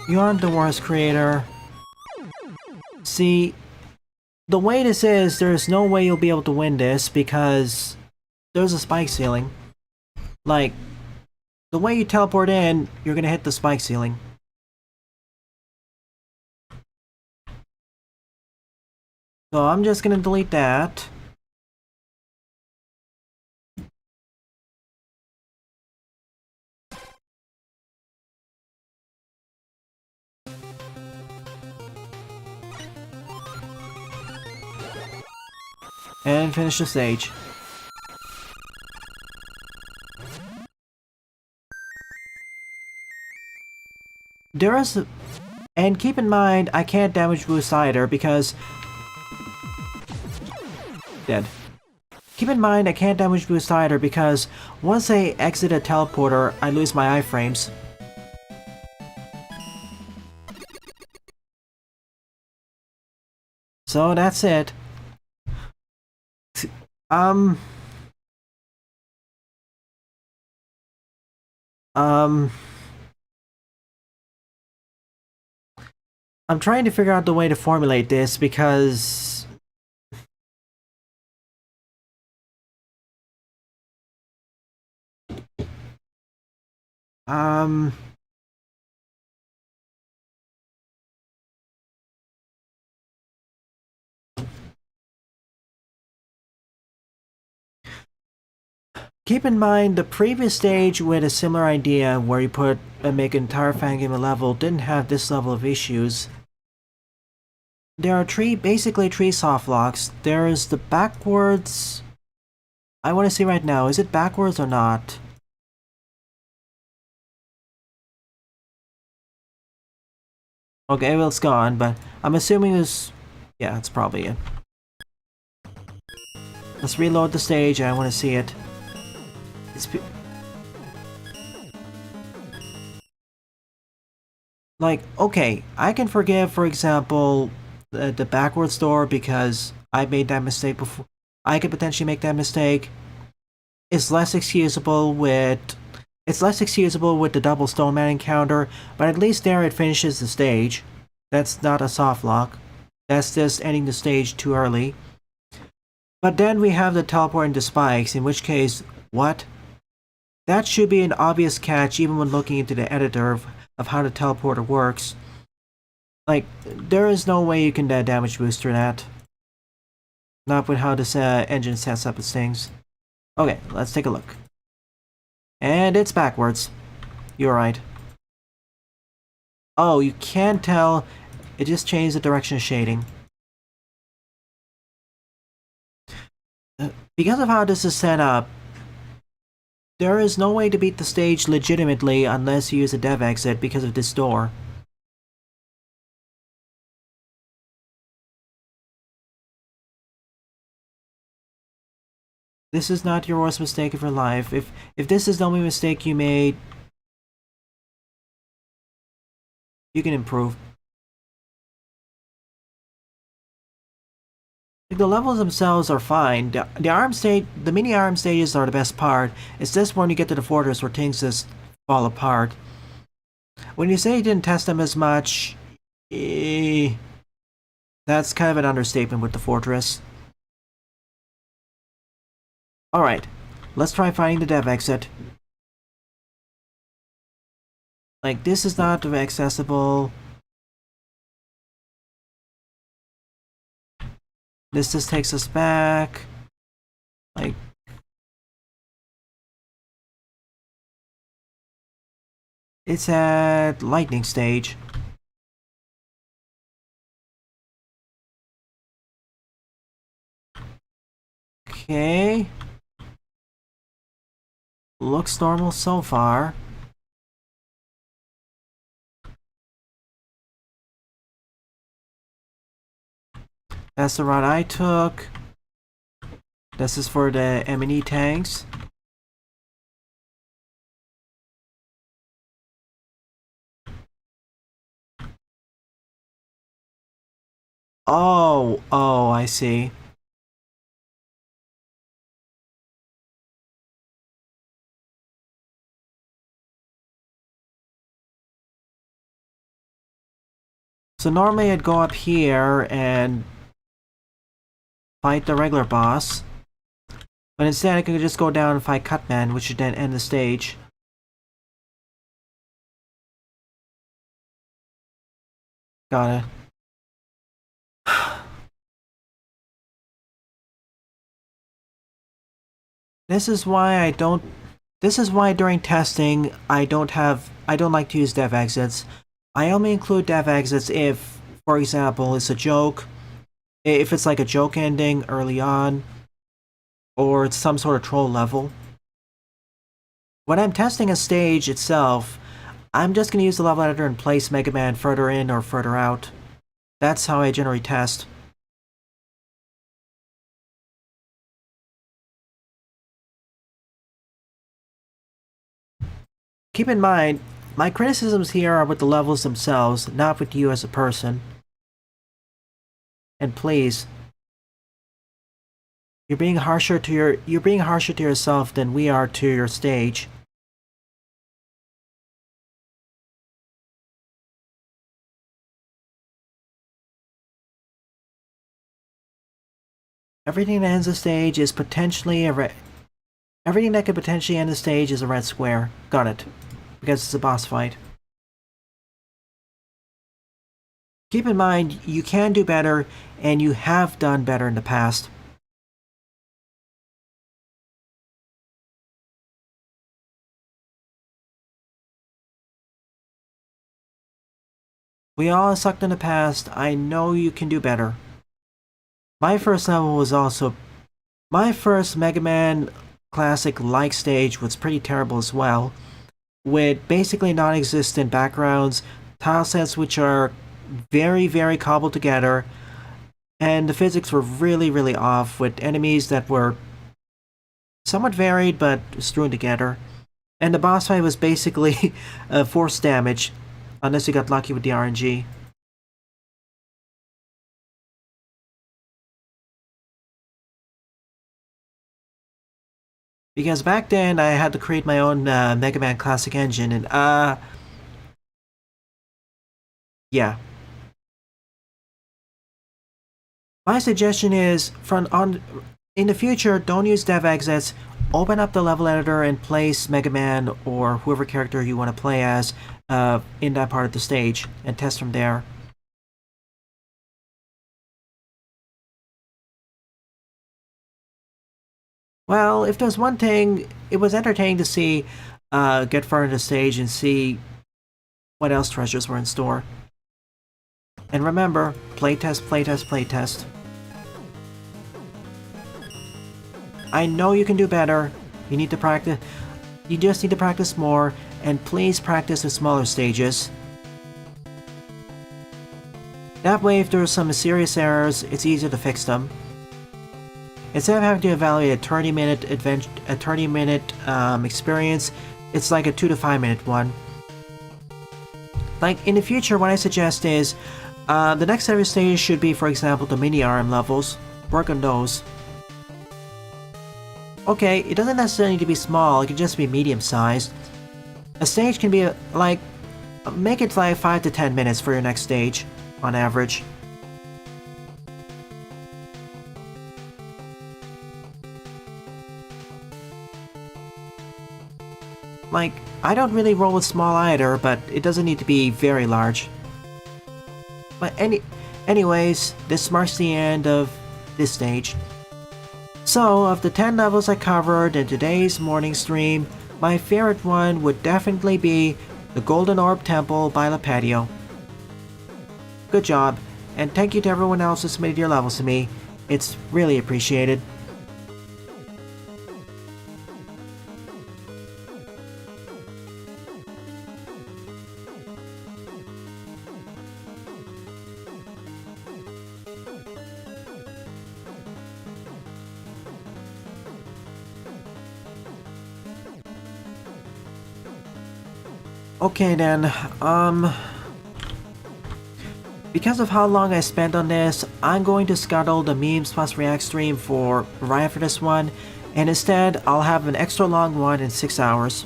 You aren't the worst creator. See, the way this is, there's no way you'll be able to win this because there's a spike ceiling. Like, the way you teleport in, you're gonna hit the spike ceiling. So I'm just gonna delete that. And finish the stage. There is a... And keep in mind, I can't damage boost either because... Dead. Keep in mind, I can't damage boost either because once I exit a teleporter, I lose my iframes. So that's it. I'm trying to figure out the way to formulate this because... Keep in mind, the previous stage with a similar idea where you put make an entire fan game a level didn't have this level of issues. There are basically three soft locks. There is the backwards... I want to see right now, is it backwards or not? Okay, well it's gone, but I'm assuming it's... Yeah, that's probably it. Let's reload the stage, I want to see it. It's... Like, okay, I can forgive, for example, the backwards door because I made that mistake before. I could potentially make that mistake. It's less excusable with the double Stone Man encounter, but at least there it finishes the stage. That's not a soft lock. That's just ending the stage too early. But then we have the teleport into spikes, in which case, what? That should be an obvious catch even when looking into the editor of how the teleporter works. Like, there is no way you can damage booster that. Not with how this engine sets up its things. Okay, let's take a look. And it's backwards. You're right. Oh, you can't tell. It just changed the direction of shading. Because of how this is set up, there is no way to beat the stage legitimately unless you use a dev exit because of this door. This is not your worst mistake of your life. If this is the only mistake you made, you can improve. The levels themselves are fine. The mini arm stages are the best part. It's just when you get to the fortress where things just fall apart. When you say you didn't test them as much, that's kind of an understatement with the fortress. Alright, let's try finding the dev exit. Like, this is not accessible. This just takes us back. Like... It's at lightning stage. Okay. Looks normal so far. That's the route I took. This is for the M&E tanks. Oh, I see. So normally I'd go up here and fight the regular boss. But instead I could just go down and fight Cutman, which would then end the stage. Got it. This is why during testing I don't like to use dev exits. I only include dev exits if, for example, it's a joke. If it's like a joke ending early on, or it's some sort of troll level. When I'm testing a stage itself, I'm just going to use the level editor and place Mega Man further in or further out. That's how I generally test. Keep in mind, my criticisms here are with the levels themselves, not with you as a person. And please, you're being harsher to yourself than we are to your stage. Everything that ends the stage is potentially a red. Everything that could potentially end the stage is a red square. Got it. Because it's a boss fight. Keep in mind, you can do better, and you have done better in the past. We all sucked in the past. I know you can do better. My first level was also... My first Mega Man Classic-like stage was pretty terrible as well, with basically non-existent backgrounds, tile sets which are very, very cobbled together, and the physics were really, really off, with enemies that were somewhat varied but strewn together. And the boss fight was basically force damage, unless you got lucky with the RNG. Because back then, I had to create my own Mega Man Classic engine, and yeah. My suggestion is, in the future, don't use dev exits. Open up the level editor and place Mega Man or whoever character you want to play as in that part of the stage, and test from there. Well, if there's one thing, it was entertaining to see get far into the stage and see what else treasures were in store. And remember, playtest, playtest, playtest. I know you can do better. You need to practice. You just need to practice more, and please practice with smaller stages. That way, if there are some serious errors, it's easier to fix them. Instead of having to evaluate a 30-minute experience, it's like a 2 to 5 minute one. Like in the future, what I suggest is the next series stage should be, for example, the mini RM levels. Work on those. Okay, it doesn't necessarily need to be small, it can just be medium-sized. A stage can be like, make it like 5 to 10 minutes for your next stage, on average. Like, I don't really roll with small either, but it doesn't need to be very large. But anyways, this marks the end of this stage. So, of the 10 levels I covered in today's morning stream, my favorite one would definitely be the Golden Orb Temple by the patio. Good job, and thank you to everyone else who submitted your levels to me. It's really appreciated. Okay then, because of how long I spent on this, I'm going to schedule the Memes plus React stream for right after this one, and instead I'll have an extra long one in 6 hours.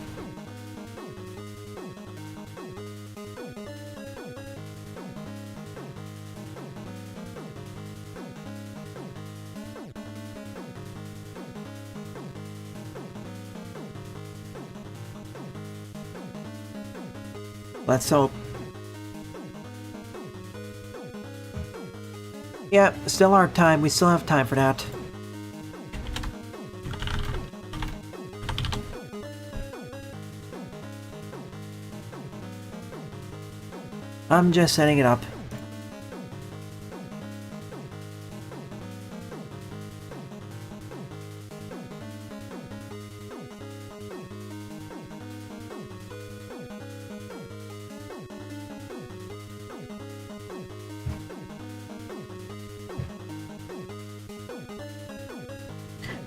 Let's hope. Yeah, still our time. We still have time for that. I'm just setting it up.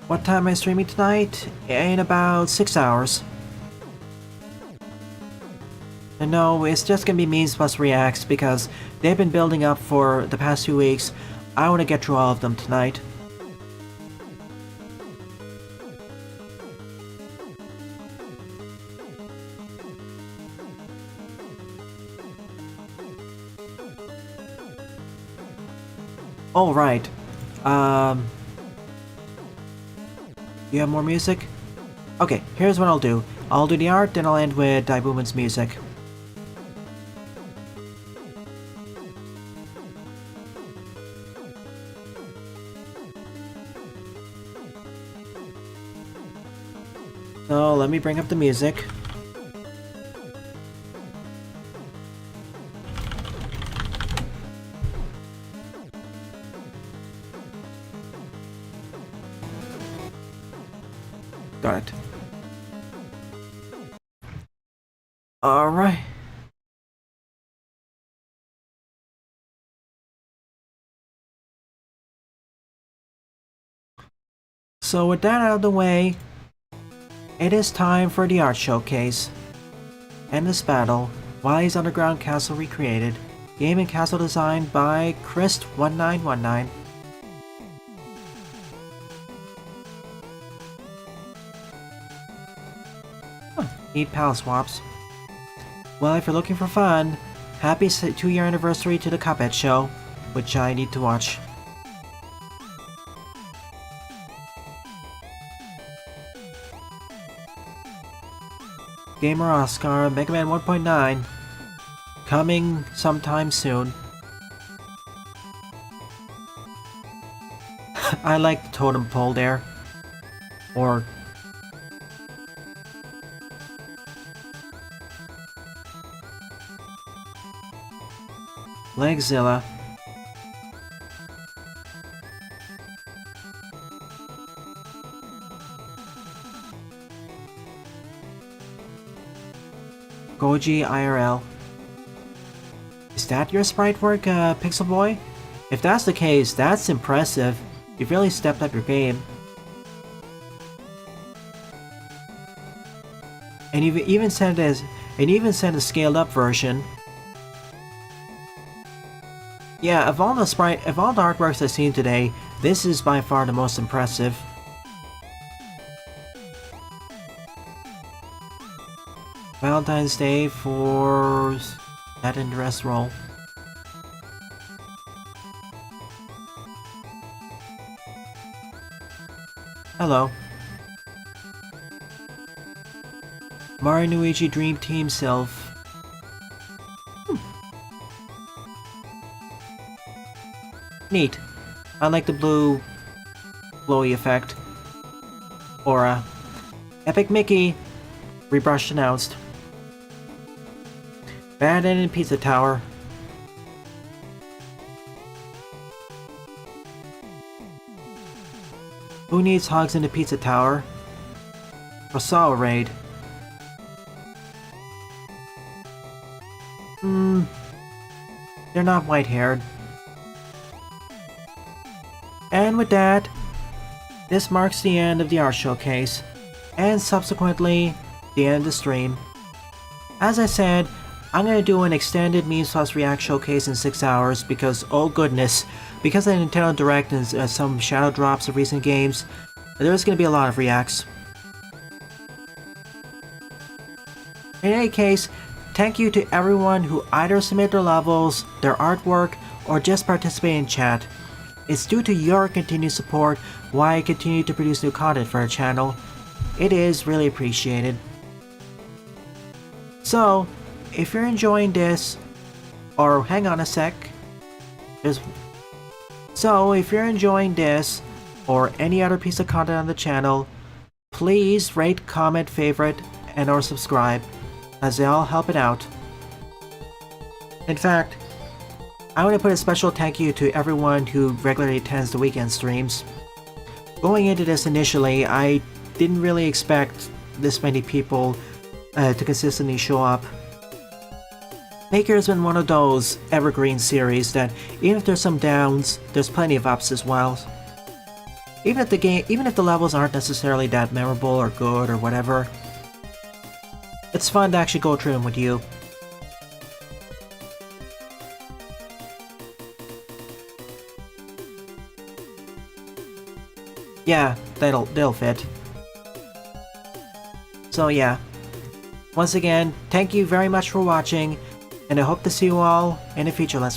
What time am I streaming tonight? In about 6 hours. And no, it's just gonna be memes plus reacts because they've been building up for the past 2 weeks. I want to get through all of them tonight. All right. You have more music? Okay, here's what I'll do. I'll do the art, then I'll end with Daibuman's music. So let me bring up the music. Got it. Alright. So with that out of the way, it is time for the art showcase. And this battle, Wily's Underground Castle Recreated, game and castle designed by Christ1919. Neat pal swaps. Well, if you're looking for fun, happy 2-year anniversary to the Cuphead show, which I need to watch. Gamer Oscar, Mega Man 1.9, coming sometime soon. I like the totem pole there. Or Legzilla. Goji IRL. Is that your sprite work, Pixel Boy? If that's the case, that's impressive. You've really stepped up your game. And you've even sent a scaled up version. Yeah, of all the artworks I've seen today, this is by far the most impressive. Valentine's Day for that interest roll. Hello. Mario & Luigi Dream Team Self. Neat. I like the blue glowy effect. Aura. Epic Mickey. Rebrushed announced. Bad End in Pizza Tower. Who needs hugs in the Pizza Tower? Rosal raid. They're not white-haired. And with that, this marks the end of the art showcase, and subsequently, the end of the stream. As I said, I'm gonna do an extended Memes Plus React showcase in 6 hours because, oh goodness, because of the Nintendo Direct and some shadow drops of recent games, there's gonna be a lot of reacts. In any case, thank you to everyone who either submit their levels, their artwork, or just participate in chat. It's due to your continued support why I continue to produce new content for our channel. It is really appreciated. So, if you're enjoying this, or hang on a sec, if you're enjoying this, or any other piece of content on the channel, please rate, comment, favorite, and or subscribe, as they all help it out. In fact, I want to put a special thank you to everyone who regularly attends the weekend streams. Going into this initially, I didn't really expect this many people to consistently show up. Maker has been one of those evergreen series that even if there's some downs, there's plenty of ups as well. Even if the levels aren't necessarily that memorable or good or whatever, it's fun to actually go through them with you. Yeah, they'll fit. So yeah, once again, thank you very much for watching, and I hope to see you all in a future Let's Play.